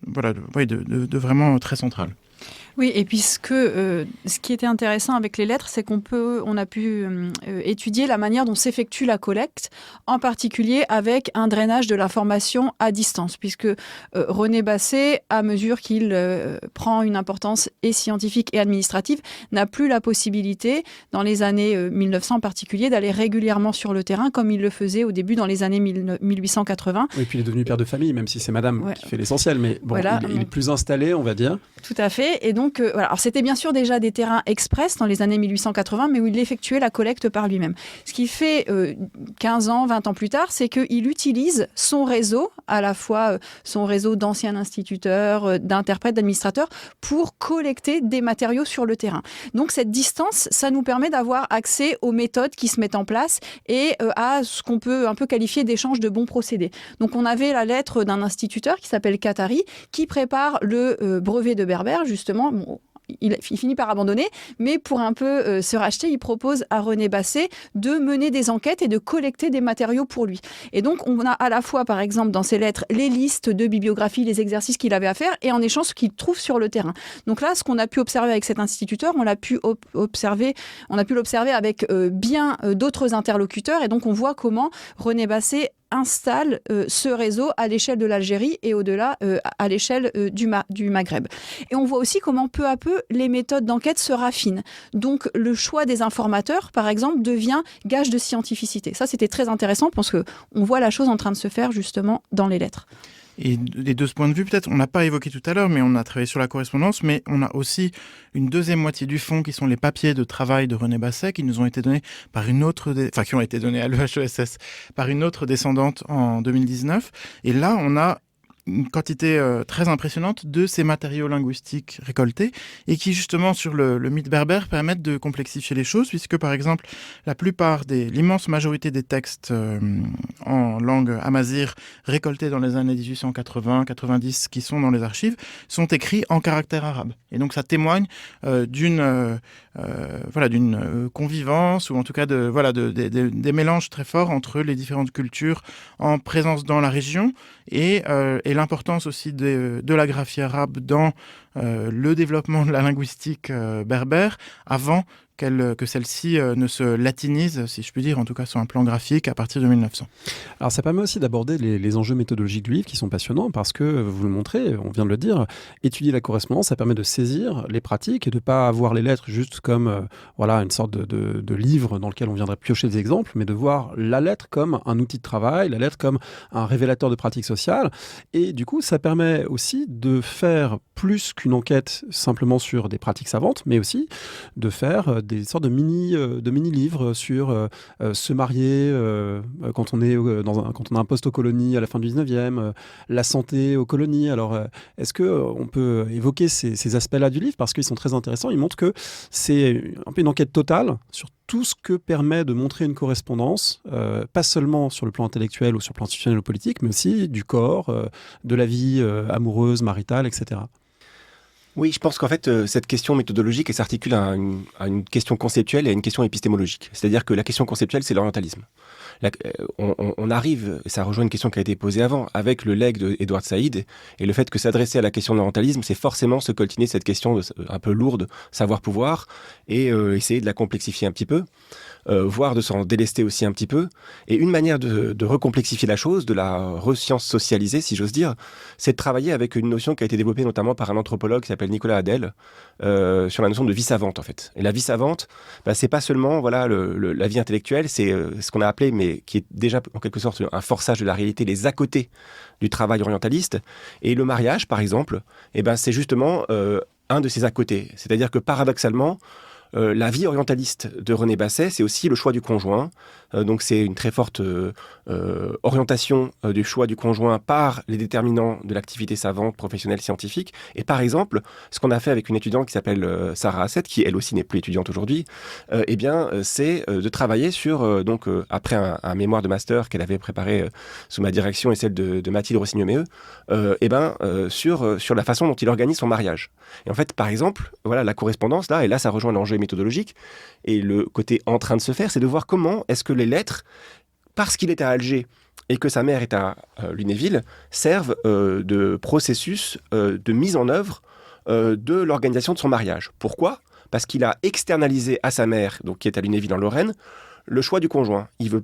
de vraiment très central. Oui, et puis ce qui était intéressant avec les lettres, c'est on a pu étudier la manière dont s'effectue la collecte, en particulier avec un drainage de l'information à distance, puisque René Basset, à mesure qu'il prend une importance et scientifique et administrative, n'a plus la possibilité, dans les années 1900 en particulier, d'aller régulièrement sur le terrain, comme il le faisait au début dans les années 1880. Oui, puis il est devenu père de famille, même si c'est madame qui fait l'essentiel, mais bon, voilà, il est plus installé, on va dire. Tout à fait, et donc voilà. Alors, c'était bien sûr déjà des terrains express dans les années 1880, mais où il effectuait la collecte par lui-même. Ce qui fait 15 ans, 20 ans plus tard, c'est qu'il utilise son réseau, à la fois son réseau d'anciens instituteurs, d'interprètes, d'administrateurs, pour collecter des matériaux sur le terrain. Donc cette distance, ça nous permet d'avoir accès aux méthodes qui se mettent en place et à ce qu'on peut un peu qualifier d'échange de bons procédés. Donc on avait la lettre d'un instituteur qui s'appelle Katari, qui prépare le brevet de berbère, justement. Bon, il finit par abandonner, mais pour un peu se racheter, il propose à René Basset de mener des enquêtes et de collecter des matériaux pour lui. Et donc, on a à la fois, par exemple, dans ses lettres, les listes de bibliographie, les exercices qu'il avait à faire, et en échange, ce qu'il trouve sur le terrain. Donc là, ce qu'on a pu observer avec cet instituteur, on l'a pu observer avec bien d'autres interlocuteurs, et donc on voit comment René Basset installe ce réseau à l'échelle de l'Algérie et au-delà à l'échelle du Maghreb. Et on voit aussi comment peu à peu les méthodes d'enquête se raffinent. Donc le choix des informateurs, par exemple, devient gage de scientificité. Ça, c'était très intéressant parce qu'on voit la chose en train de se faire justement dans les lettres. Et de ce point de vue, peut-être, on n'a pas évoqué tout à l'heure, mais on a travaillé sur la correspondance, mais on a aussi une deuxième moitié du fond qui sont les papiers de travail de René Basset qui nous ont été donnés par qui ont été donnés à l'EHESS par une autre descendante en 2019. Et là, on a une quantité très impressionnante de ces matériaux linguistiques récoltés et qui justement sur le mythe berbère permettent de complexifier les choses puisque par exemple l'immense majorité des textes en langue amazigh récoltés dans les années 1880-90 qui sont dans les archives sont écrits en caractère arabe et donc ça témoigne d'une convivance ou en tout cas des mélanges très forts entre les différentes cultures en présence dans la région et l'importance aussi de la graphie arabe dans le développement de la linguistique berbère avant que celle-ci ne se latinise, si je puis dire, en tout cas sur un plan graphique, à partir de 1900. Alors ça permet aussi d'aborder les enjeux méthodologiques du livre qui sont passionnants parce que, vous le montrez, on vient de le dire, étudier la correspondance, ça permet de saisir les pratiques et de ne pas voir les lettres juste comme une sorte de livre dans lequel on viendrait piocher des exemples, mais de voir la lettre comme un outil de travail, la lettre comme un révélateur de pratiques sociales. Et du coup, ça permet aussi de faire plus qu'une enquête simplement sur des pratiques savantes, mais aussi de faire des sortes de mini-livres sur se marier quand on est quand on a un poste aux colonies à la fin du 19e, la santé aux colonies. Alors, est-ce qu'on peut évoquer ces aspects-là du livre parce qu'ils sont très intéressants. Ils montrent que c'est un peu une enquête totale sur tout ce que permet de montrer une correspondance, pas seulement sur le plan intellectuel ou sur le plan institutionnel ou politique, mais aussi du corps, de la vie amoureuse, maritale, etc. Oui, je pense qu'en fait, cette question méthodologique, elle s'articule à une question conceptuelle et à une question épistémologique. C'est-à-dire que la question conceptuelle, c'est l'orientalisme. On arrive, ça rejoint une question qui a été posée avant, avec le legs d'Edward Said, et le fait que s'adresser à la question de l'orientalisme, c'est forcément se coltiner cette question un peu lourde, savoir-pouvoir, et essayer de la complexifier un petit peu. Voire de s'en délester aussi un petit peu. Et une manière de recomplexifier la chose, de la rescience socialiser, si j'ose dire, c'est de travailler avec une notion qui a été développée notamment par un anthropologue qui s'appelle Nicolas Hadel, sur la notion de vie savante, en fait. Et la vie savante, c'est pas seulement la vie intellectuelle, c'est ce qu'on a appelé, mais qui est déjà en quelque sorte un forçage de la réalité, les à-côté du travail orientaliste. Et le mariage, par exemple, c'est justement un de ces à-côté. C'est-à-dire que paradoxalement, La vie orientaliste de René Basset, c'est aussi le choix du conjoint. Donc c'est une très forte orientation du choix du conjoint par les déterminants de l'activité savante, professionnelle, scientifique. Et par exemple, ce qu'on a fait avec une étudiante qui s'appelle Sarah Hassett, qui elle aussi n'est plus étudiante aujourd'hui, c'est de travailler sur, après un mémoire de master qu'elle avait préparé sous ma direction et celle de Mathilde Rossignol-Méheux, sur la façon dont il organise son mariage. Et en fait, par exemple, voilà, la correspondance, là, et là ça rejoint l'enjeu méthodologique, et le côté en train de se faire, c'est de voir comment est-ce que les lettres, parce qu'il est à Alger et que sa mère est à Lunéville, servent de processus de mise en œuvre de l'organisation de son mariage. Pourquoi ? Parce qu'il a externalisé à sa mère, donc qui est à Lunéville en Lorraine, le choix du conjoint. Il veut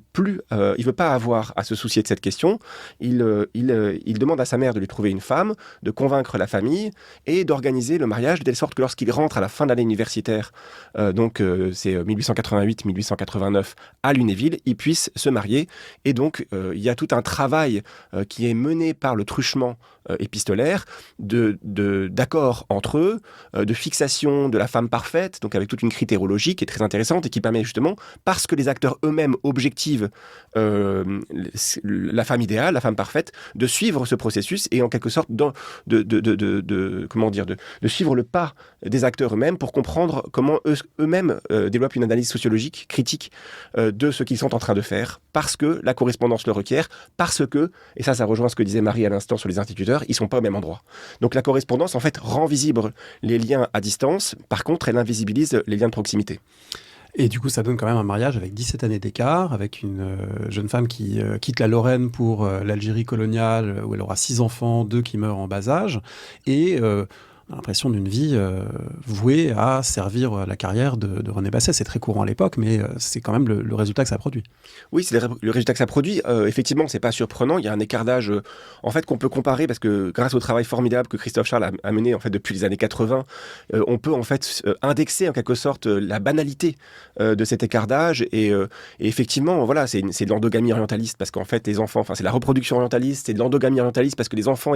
pas avoir à se soucier de cette question. Il demande à sa mère de lui trouver une femme, de convaincre la famille et d'organiser le mariage de telle sorte que lorsqu'il rentre à la fin de l'année universitaire, c'est 1888-1889 à Lunéville, il puisse se marier. Et donc, il y a tout un travail qui est mené par le truchement épistolaire, d'accord entre eux, de fixation de la femme parfaite, donc avec toute une critérologie qui est très intéressante et qui permet justement, parce que les acteurs eux-mêmes objectivent la femme idéale, la femme parfaite, de suivre ce processus et en quelque sorte de suivre le pas des acteurs eux-mêmes pour comprendre comment eux-mêmes développent une analyse sociologique, critique de ce qu'ils sont en train de faire, parce que la correspondance le requiert, parce que, et ça rejoint ce que disait Marie à l'instant sur les instituteurs, ils ne sont pas au même endroit. Donc la correspondance, en fait, rend visible les liens à distance, par contre, elle invisibilise les liens de proximité. Et du coup, ça donne quand même un mariage avec 17 années d'écart, avec une jeune femme qui quitte la Lorraine pour l'Algérie coloniale, où elle aura 6 enfants, 2 qui meurent en bas âge, et on a l'impression d'une vie vouée à servir la carrière de René Basset. C'est très courant à l'époque, mais c'est quand même le résultat que ça produit. Oui, c'est le résultat que ça produit. Effectivement, c'est pas surprenant. Il y a un écart d'âge en fait, qu'on peut comparer, parce que grâce au travail formidable que Christophe Charles a mené en fait, depuis les années 80, on peut en fait indexer en quelque sorte la banalité de cet écart d'âge. Et effectivement, voilà, c'est de l'endogamie orientaliste, parce qu'en fait, les enfants, c'est la reproduction orientaliste, c'est de l'endogamie orientaliste, parce que les enfants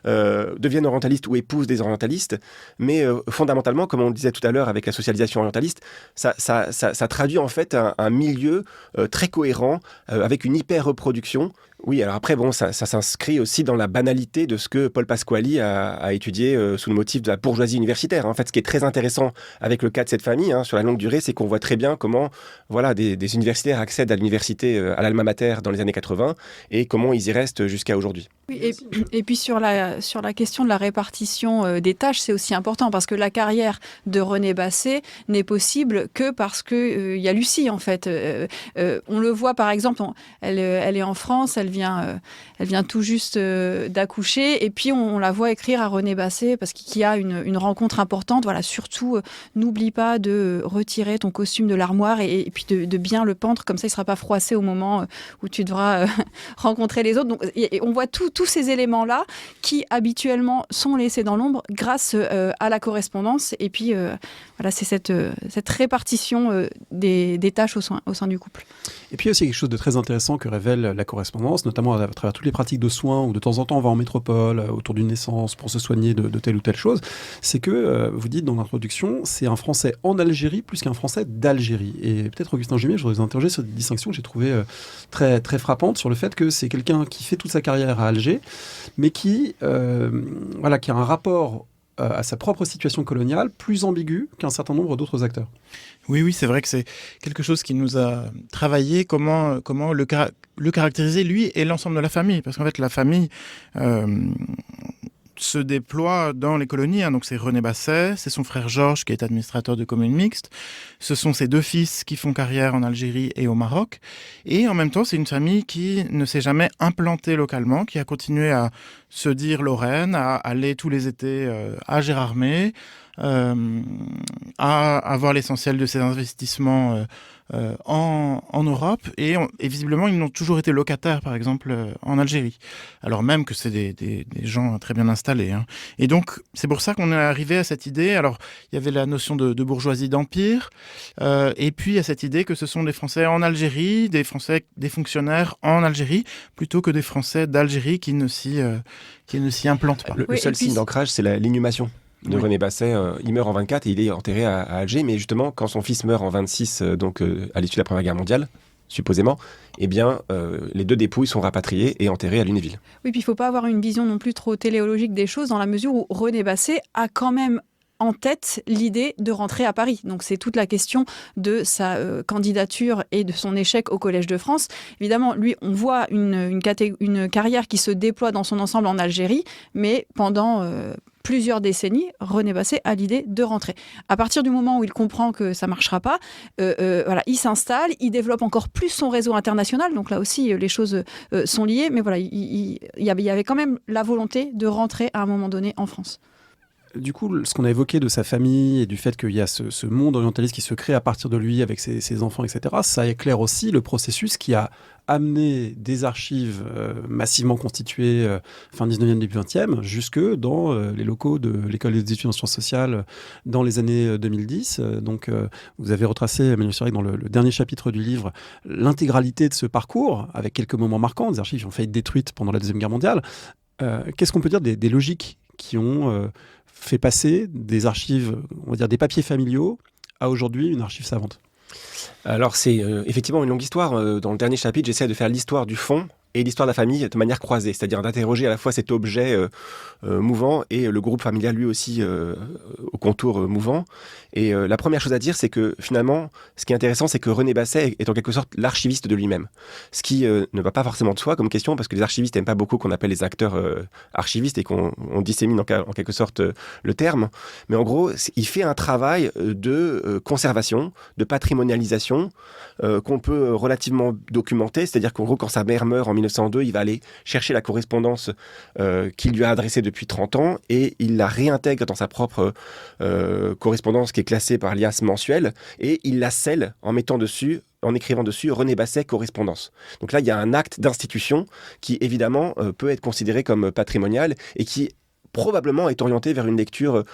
deviennent orientalistes ou épousent des orientalistes, mais fondamentalement, comme on le disait tout à l'heure avec la socialisation orientaliste, ça traduit en fait un milieu très cohérent, avec une hyper-reproduction. Oui, alors après, ça s'inscrit aussi dans la banalité de ce que Paul Pasquali a étudié sous le motif de la bourgeoisie universitaire. En fait, ce qui est très intéressant avec le cas de cette famille, sur la longue durée, c'est qu'on voit très bien comment des universitaires accèdent à l'université, à l'alma mater dans les années 80, et comment ils y restent jusqu'à aujourd'hui. Oui, et puis sur la question de la répartition des tâches, c'est aussi important, parce que la carrière de René Basset n'est possible que parce qu'il y a Lucie, en fait. On le voit, par exemple, elle est en France, elle vient tout juste d'accoucher, et puis on la voit écrire à René Basset parce qu'il y a une rencontre importante. Voilà, surtout, n'oublie pas de retirer ton costume de l'armoire et puis de bien le pendre, comme ça il ne sera pas froissé au moment où tu devras rencontrer les autres. Donc, et on voit tous ces éléments-là qui habituellement sont laissés dans l'ombre grâce à la correspondance. Et puis voilà, c'est cette répartition des tâches au sein du couple. Et puis il y a aussi quelque chose de très intéressant que révèle la correspondance, notamment à travers toutes les pratiques de soins, où de temps en temps on va en métropole autour d'une naissance pour se soigner de telle ou telle chose. C'est que, vous dites dans l'introduction, c'est un Français en Algérie plus qu'un Français d'Algérie. Et peut-être, Augustin Jumier, je voudrais vous interroger sur cette distinction que j'ai trouvée très, très frappante, sur le fait que c'est quelqu'un qui fait toute sa carrière à Alger, mais qui a un rapport à sa propre situation coloniale plus ambigu qu'un certain nombre d'autres acteurs. Oui, c'est vrai que c'est quelque chose qui nous a travaillé, comment le caractériser, lui et l'ensemble de la famille. Parce qu'en fait, la famille se déploie dans les colonies. Donc c'est René Basset, c'est son frère Georges qui est administrateur de communes mixtes. Ce sont ses 2 fils qui font carrière en Algérie et au Maroc. Et en même temps, c'est une famille qui ne s'est jamais implantée localement, qui a continué à se dire Lorraine, à aller tous les étés à Gérardmer, à avoir l'essentiel de ses investissements en Europe, et visiblement ils n'ont toujours été locataires, par exemple en Algérie, alors même que c'est des gens très bien installés, Et donc c'est pour ça qu'on est arrivé à cette idée. Alors il y avait la notion de bourgeoisie d'empire, et puis il y a cette idée que ce sont des Français en Algérie, des fonctionnaires en Algérie, plutôt que des Français d'Algérie qui ne s'y implantent pas. Le seul signe d'ancrage, c'est l'inhumation. de René Basset. Il meurt en 24 et il est enterré à Alger. Mais justement, quand son fils meurt en 26, à l'issue de la Première Guerre mondiale, supposément, eh bien, les deux dépouilles sont rapatriées et enterrées à Lunéville. Oui, puis il ne faut pas avoir une vision non plus trop téléologique des choses, dans la mesure où René Basset a quand même en tête l'idée de rentrer à Paris. Donc c'est toute la question de sa candidature et de son échec au Collège de France. Évidemment, lui, on voit une carrière qui se déploie dans son ensemble en Algérie, mais pendant plusieurs décennies, René Basset a l'idée de rentrer. À partir du moment où il comprend que ça ne marchera pas, voilà, il s'installe, il développe encore plus son réseau international. Donc là aussi, les choses sont liées. Mais voilà, il y avait quand même la volonté de rentrer à un moment donné en France. Du coup, ce qu'on a évoqué de sa famille et du fait qu'il y a ce monde orientaliste qui se crée à partir de lui avec ses enfants, etc., ça éclaire aussi le processus qui a amené des archives massivement constituées fin 19e, début 20e, jusque dans les locaux de l'École des études en sciences sociales dans les années 2010. Donc, vous avez retracé, Emmanuel Sirek, dans le dernier chapitre du livre, l'intégralité de ce parcours, avec quelques moments marquants, des archives qui ont failli être détruites pendant la Deuxième Guerre mondiale. Qu'est-ce qu'on peut dire des logiques qui ont fait passer des archives, on va dire des papiers familiaux, à aujourd'hui une archive savante? Alors c'est effectivement une longue histoire. Dans le dernier chapitre, j'essaie de faire l'histoire du fond et l'histoire de la famille de manière croisée, c'est-à-dire d'interroger à la fois cet objet mouvant et le groupe familial lui aussi au contour mouvant. Et la première chose à dire, c'est que finalement, ce qui est intéressant, c'est que René Basset est en quelque sorte l'archiviste de lui-même. Ce qui ne va pas forcément de soi comme question, parce que les archivistes n'aiment pas beaucoup qu'on appelle les acteurs archivistes et qu'on dissémine en quelque sorte le terme. Mais en gros, il fait un travail de conservation, de patrimonialisation qu'on peut relativement documenter. C'est-à-dire qu'en gros, quand sa mère meurt en 1902, il va aller chercher la correspondance qu'il lui a adressée depuis 30 ans et il la réintègre dans sa propre correspondance qui est classée par l'IAS mensuel et il la scelle en écrivant dessus René Basset correspondance. Donc là, il y a un acte d'institution qui évidemment peut être considéré comme patrimonial et qui probablement est orienté vers une lecture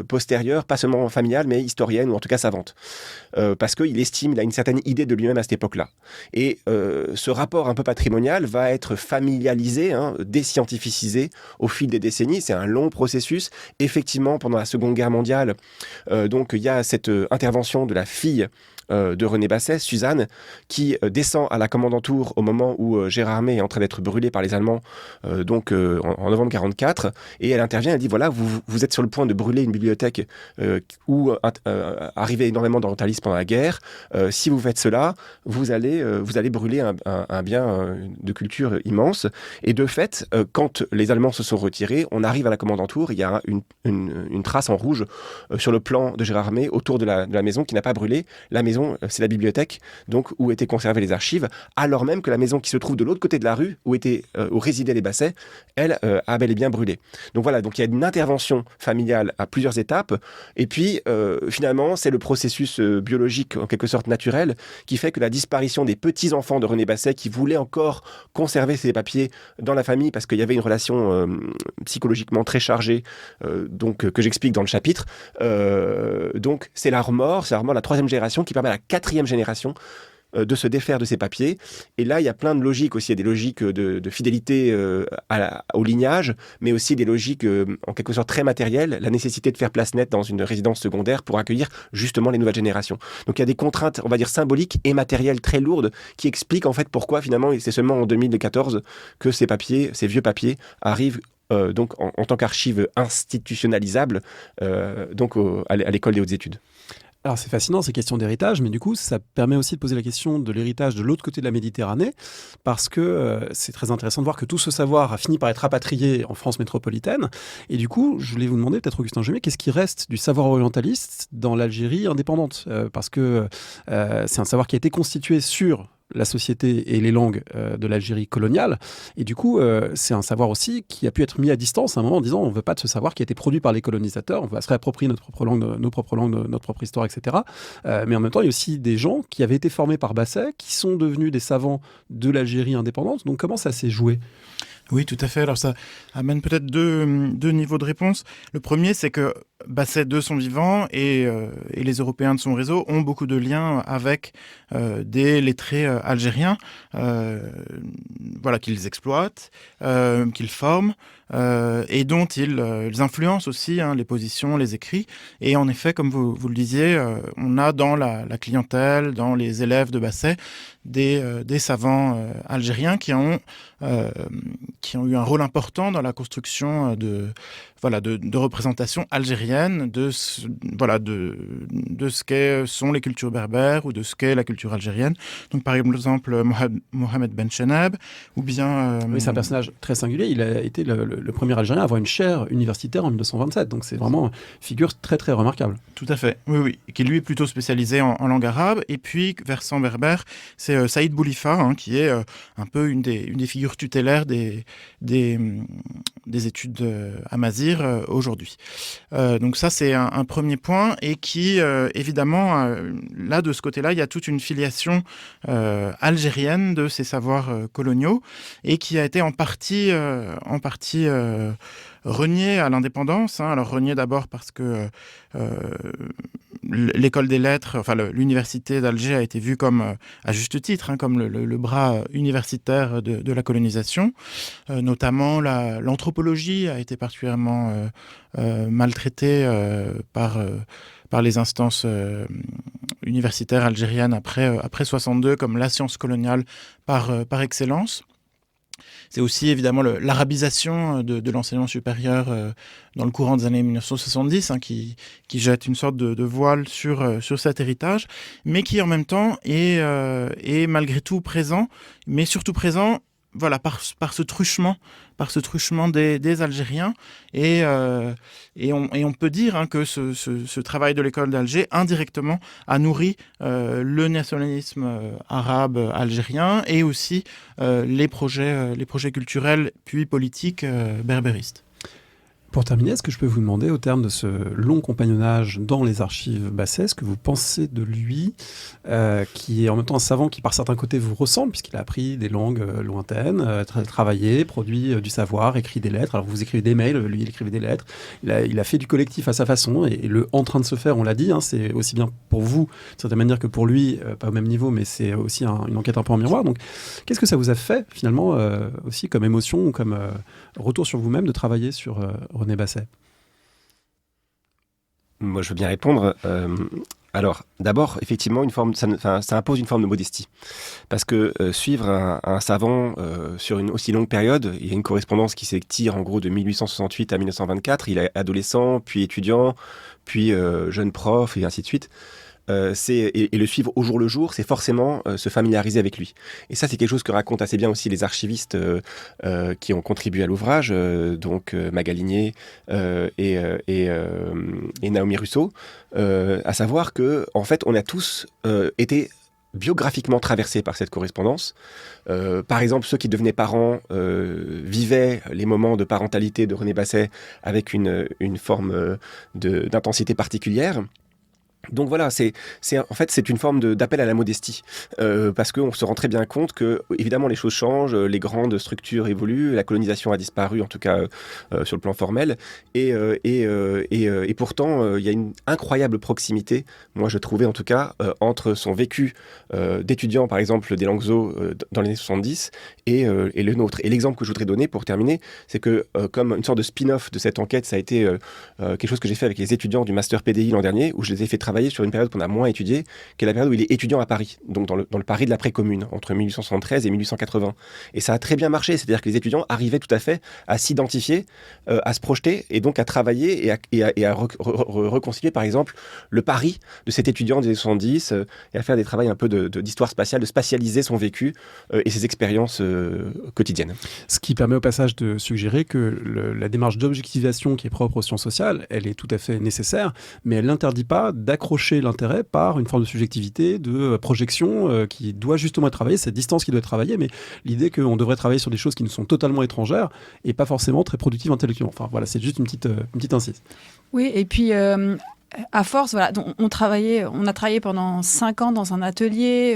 postérieure, pas seulement familiale, mais historienne, ou en tout cas savante. Parce qu'il estime, il a une certaine idée de lui-même à cette époque-là. Et ce rapport un peu patrimonial va être familialisé, déscientificisé au fil des décennies. C'est un long processus. Effectivement, pendant la Seconde Guerre mondiale, donc il y a cette intervention de la fille de René Basset, Suzanne, qui descend à la commandanture au moment où Gérardmer est en train d'être brûlé par les Allemands, en novembre 1944, et elle intervient, elle dit, voilà, vous êtes sur le point de brûler une bibliothèque où arrivait énormément d'orientalisme pendant la guerre. Si vous faites cela, vous allez brûler un bien de culture immense. Et de fait, quand les Allemands se sont retirés, on arrive à la commandanture, il y a une trace en rouge sur le plan de Gérardmer autour de la maison qui n'a pas brûlé. La maison, c'est la bibliothèque, donc où étaient conservées les archives, alors même que la maison qui se trouve de l'autre côté de la rue, où résidaient les Basset, elle a bel et bien brûlé. Donc voilà, donc il y a une intervention familiale à plusieurs étapes, et puis finalement, c'est le processus biologique, en quelque sorte naturel, qui fait que la disparition des petits-enfants de René Basset, qui voulaient encore conserver ces papiers dans la famille, parce qu'il y avait une relation psychologiquement très chargée, donc que j'explique dans le chapitre, donc c'est la remords, la troisième génération qui permet à la quatrième génération de se défaire de ces papiers. Et là, il y a plein de logiques aussi. Il y a des logiques de fidélité au lignage, mais aussi des logiques en quelque sorte très matérielles, la nécessité de faire place nette dans une résidence secondaire pour accueillir justement les nouvelles générations. Donc il y a des contraintes, on va dire, symboliques et matérielles très lourdes qui expliquent en fait pourquoi finalement, c'est seulement en 2014 que ces vieux papiers arrivent donc en tant qu'archives institutionnalisables à l'école des hautes études. Alors c'est fascinant ces questions d'héritage, mais du coup ça permet aussi de poser la question de l'héritage de l'autre côté de la Méditerranée, parce que c'est très intéressant de voir que tout ce savoir a fini par être rapatrié en France métropolitaine. Et du coup, je voulais vous demander, peut-être Augustin Gemier, qu'est-ce qui reste du savoir orientaliste dans l'Algérie indépendante, parce que c'est un savoir qui a été constitué sur la société et les langues de l'Algérie coloniale. Et du coup, c'est un savoir aussi qui a pu être mis à distance à un moment en disant on ne veut pas de ce savoir qui a été produit par les colonisateurs, on va se réapproprier notre propre langue, notre propre histoire, etc. Mais en même temps, il y a aussi des gens qui avaient été formés par Basset, qui sont devenus des savants de l'Algérie indépendante. Donc comment ça s'est joué ? Oui, tout à fait. Alors ça amène peut-être deux niveaux de réponse. Le premier, c'est que Basset de son vivant et les Européens de son réseau ont beaucoup de liens avec des lettrés algériens qu'ils exploitent, qu'ils forment et dont ils influencent aussi les positions, les écrits. Et en effet, comme vous le disiez, on a dans la clientèle, dans les élèves de Basset, des savants algériens qui ont eu un rôle important dans la construction de représentations algériennes de ce sont les cultures berbères ou de ce qu'est la culture algérienne. Donc par exemple Mohamed Ben Cheneb ou bien... Oui, c'est un personnage très singulier. Il a été le premier Algérien à avoir une chaire universitaire en 1927. Donc c'est vraiment une figure très très remarquable. Tout à fait, oui. Qui lui est plutôt spécialisé en langue arabe. Et puis versant berbère, c'est Saïd Boulifa qui est un peu une des figures tutélaires des études amazighes aujourd'hui. Donc ça, c'est un premier point et qui, évidemment, là, de ce côté-là, il y a toute une filiation algérienne de ces savoirs coloniaux et qui a été en partie renié à l'indépendance. Alors renié d'abord parce que l'école des lettres, l'université d'Alger a été vue comme, à juste titre, comme le bras universitaire de la colonisation. Notamment l'anthropologie a été particulièrement maltraitée par les instances universitaires algériennes après 62 comme la science coloniale par excellence. C'est aussi évidemment l'arabisation de l'enseignement supérieur dans le courant des années 1970 qui jette une sorte de voile sur cet héritage, mais qui en même temps est malgré tout présent, mais surtout présent par ce truchement des Algériens et on peut dire que ce travail de l'école d'Alger indirectement a nourri le nationalisme arabe algérien et aussi les projets culturels puis politiques berbéristes. Pour terminer, est-ce que je peux vous demander, au terme de ce long compagnonnage dans les archives Basset, ce que vous pensez de lui, qui est en même temps un savant qui, par certains côtés, vous ressemble, puisqu'il a appris des langues lointaines, travaillé, produit du savoir, écrit des lettres. Alors, vous écrivez des mails, lui, il écrivait des lettres. Il a fait du collectif à sa façon, et le en train de se faire, on l'a dit, c'est aussi bien pour vous, de certaine manière, que pour lui, pas au même niveau, mais c'est aussi une enquête un peu en miroir. Donc, qu'est-ce que ça vous a fait, finalement, aussi comme émotion ou comme retour sur vous-même de travailler sur René Basset? Moi, je veux bien répondre. Alors, d'abord, effectivement, ça impose une forme de modestie. Parce que suivre un savant sur une aussi longue période, il y a une correspondance qui s'étire en gros de 1868 à 1924. Il est adolescent, puis étudiant, puis jeune prof, et ainsi de suite. Et le suivre au jour le jour, c'est forcément se familiariser avec lui. Et ça, c'est quelque chose que racontent assez bien aussi les archivistes qui ont contribué à l'ouvrage, donc Magalinier et Naomi Russo, à savoir que en fait, on a tous été biographiquement traversés par cette correspondance. Par exemple, ceux qui devenaient parents vivaient les moments de parentalité de René Basset avec une forme d'intensité particulière. Donc voilà, c'est une forme d'appel à la modestie, parce qu'on se rend très bien compte que, évidemment, les choses changent, les grandes structures évoluent, la colonisation a disparu, en tout cas sur le plan formel, et pourtant, il y a une incroyable proximité, moi je trouvais en tout cas, entre son vécu d'étudiant, par exemple, des langues zo dans les années 70, et le nôtre. Et l'exemple que je voudrais donner pour terminer, c'est que, comme une sorte de spin-off de cette enquête, ça a été quelque chose que j'ai fait avec les étudiants du Master PDI l'an dernier, où je les ai fait travailler sur une période qu'on a moins étudiée, qui est la période où il est étudiant à Paris, donc dans le Paris de l'après-commune, entre 1873 et 1880. Et ça a très bien marché, c'est-à-dire que les étudiants arrivaient tout à fait à s'identifier, à se projeter, et donc à travailler et à reconstituer, par exemple, le Paris de cet étudiant des années 70, et à faire des travaux un peu d'histoire spatiale, de spatialiser son vécu et ses expériences quotidiennes. Ce qui permet au passage de suggérer que la démarche d'objectivation qui est propre aux sciences sociales, elle est tout à fait nécessaire, mais elle n'interdit pas d'accrocher l'intérêt par une forme de subjectivité, de projection qui doit justement être travaillée, cette distance qui doit être travaillée, mais l'idée qu'on devrait travailler sur des choses qui nous sont totalement étrangères et pas forcément très productives intellectuellement. Enfin voilà, c'est juste une petite incise. Oui, et puis À force, voilà, donc on a travaillé pendant 5 ans dans un atelier,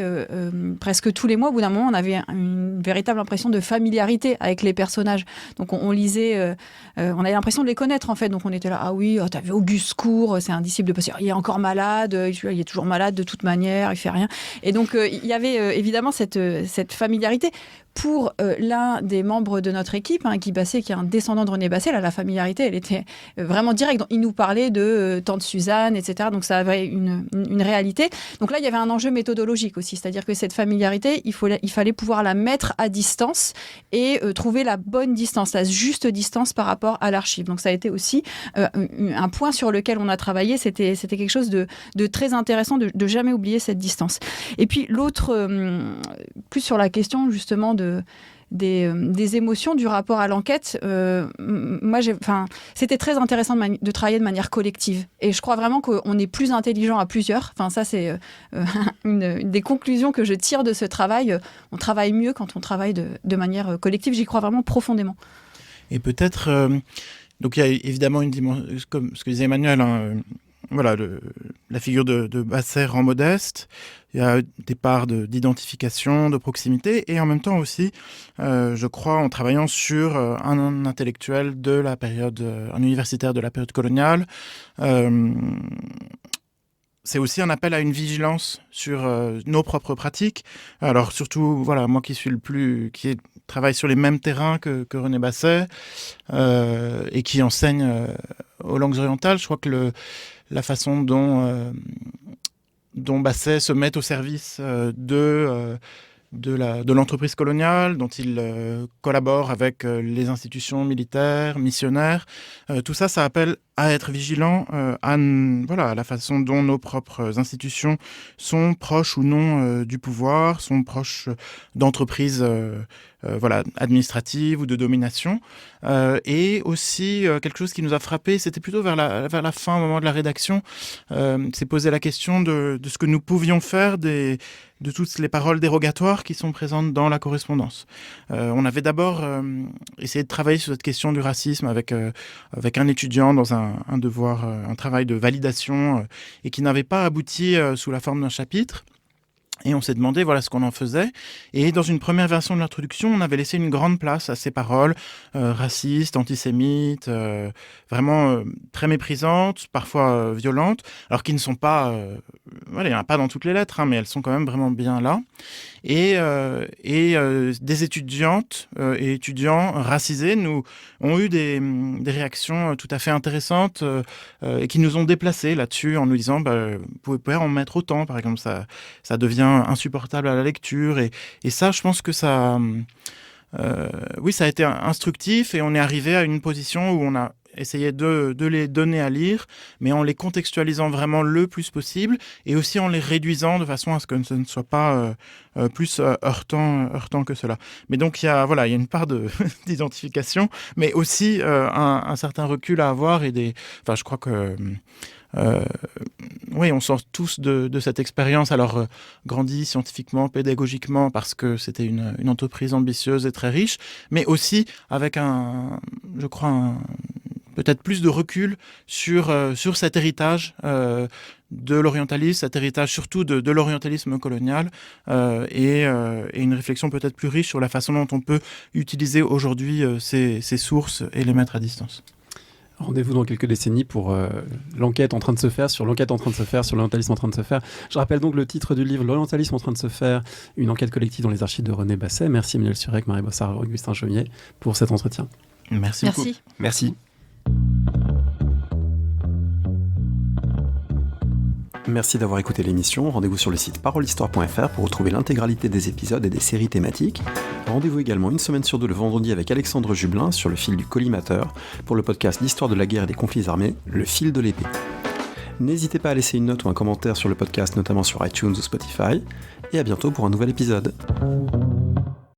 presque tous les mois. Au bout d'un moment, on avait une véritable impression de familiarité avec les personnages. Donc on lisait, on avait l'impression de les connaître en fait. Donc on était là, ah oui, t'as vu Auguste Court, c'est un disciple de Pasteur, il est encore malade, il est toujours malade de toute manière, il fait rien. Et donc il y avait évidemment cette familiarité. Pour l'un des membres de notre équipe, Guy Basset, qui est un descendant de René Basset, là, la familiarité, elle était vraiment directe. Donc, il nous parlait de tante Suzanne, etc. Donc, ça avait une réalité. Donc là, il y avait un enjeu méthodologique aussi. C'est-à-dire que cette familiarité, il fallait pouvoir la mettre à distance et trouver la bonne distance, la juste distance par rapport à l'archive. Donc, ça a été aussi un point sur lequel on a travaillé. C'était quelque chose de très intéressant, de jamais oublier cette distance. Et puis, l'autre, plus sur la question, justement, des émotions, du rapport à l'enquête. C'était très intéressant de travailler de manière collective. Et je crois vraiment qu'on est plus intelligent à plusieurs. Enfin, ça, c'est une des conclusions que je tire de ce travail. On travaille mieux quand on travaille de manière collective. J'y crois vraiment profondément. Et peut-être... donc, il y a évidemment une dimension, comme ce que disait Emmanuel, voilà, la figure de Basset rend modeste. Il y a des parts d'identification, de proximité, et en même temps aussi, je crois, en travaillant sur un intellectuel de la période, un universitaire de la période coloniale, c'est aussi un appel à une vigilance sur nos propres pratiques. Alors surtout, voilà, moi qui travaille sur les mêmes terrains que René Basset et qui enseigne aux langues orientales, je crois que la façon dont Basset se met au service de l'entreprise coloniale, dont il collabore avec les institutions militaires, missionnaires, tout ça, ça appelle à être vigilant à la façon dont nos propres institutions sont proches ou non du pouvoir, sont proches d'entreprises administratives ou de domination. Et aussi, quelque chose qui nous a frappé, c'était plutôt vers la fin, au moment de la rédaction, c'est poser la question de ce que nous pouvions faire de toutes les paroles dérogatoires qui sont présentes dans la correspondance. On avait d'abord essayé de travailler sur cette question du racisme avec un étudiant dans un devoir, un travail de validation et qui n'avait pas abouti sous la forme d'un chapitre. Et on s'est demandé ce qu'on en faisait. Et dans une première version de l'introduction, on avait laissé une grande place à ces paroles racistes, antisémites, vraiment très méprisantes, parfois violentes, alors qui ne sont pas... il n'y en a pas dans toutes les lettres, mais elles sont quand même vraiment bien là. Et des étudiantes et étudiants racisés ont eu des réactions tout à fait intéressantes et qui nous ont déplacés là-dessus en nous disant vous pouvez pas en mettre autant, par exemple, ça devient insupportable à la lecture. Et ça, je pense que ça... ça a été instructif et on est arrivé à une position où on a essayé de les donner à lire, mais en les contextualisant vraiment le plus possible et aussi en les réduisant de façon à ce que ce ne soit pas plus heurtant que cela. Mais donc il y a une part d'identification, mais aussi un certain recul à avoir je crois que on sort tous de cette expérience, alors grandi scientifiquement, pédagogiquement, parce que c'était une entreprise ambitieuse et très riche, mais aussi avec peut-être plus de recul sur cet héritage de l'orientalisme, cet héritage surtout de l'orientalisme colonial, et une réflexion peut-être plus riche sur la façon dont on peut utiliser aujourd'hui ces sources et les mettre à distance. Rendez-vous dans quelques décennies pour l'enquête en train de se faire sur l'orientalisme en train de se faire. Je rappelle donc le titre du livre, L'orientalisme en train de se faire, une enquête collective dans les archives de René Basset. Merci Emmanuel Surec, Marie Bossard, Augustin Chaumier pour cet entretien. Merci beaucoup. Merci. Merci d'avoir écouté l'émission. Rendez-vous sur le site parolehistoire.fr pour retrouver l'intégralité des épisodes et des séries thématiques. Rendez-vous également une semaine sur deux le vendredi avec Alexandre Jublin sur le fil du collimateur pour le podcast d'histoire de la guerre et des conflits armés, Le fil de l'épée. N'hésitez pas à laisser une note ou un commentaire sur le podcast, notamment sur iTunes ou Spotify. Et à bientôt pour un nouvel épisode.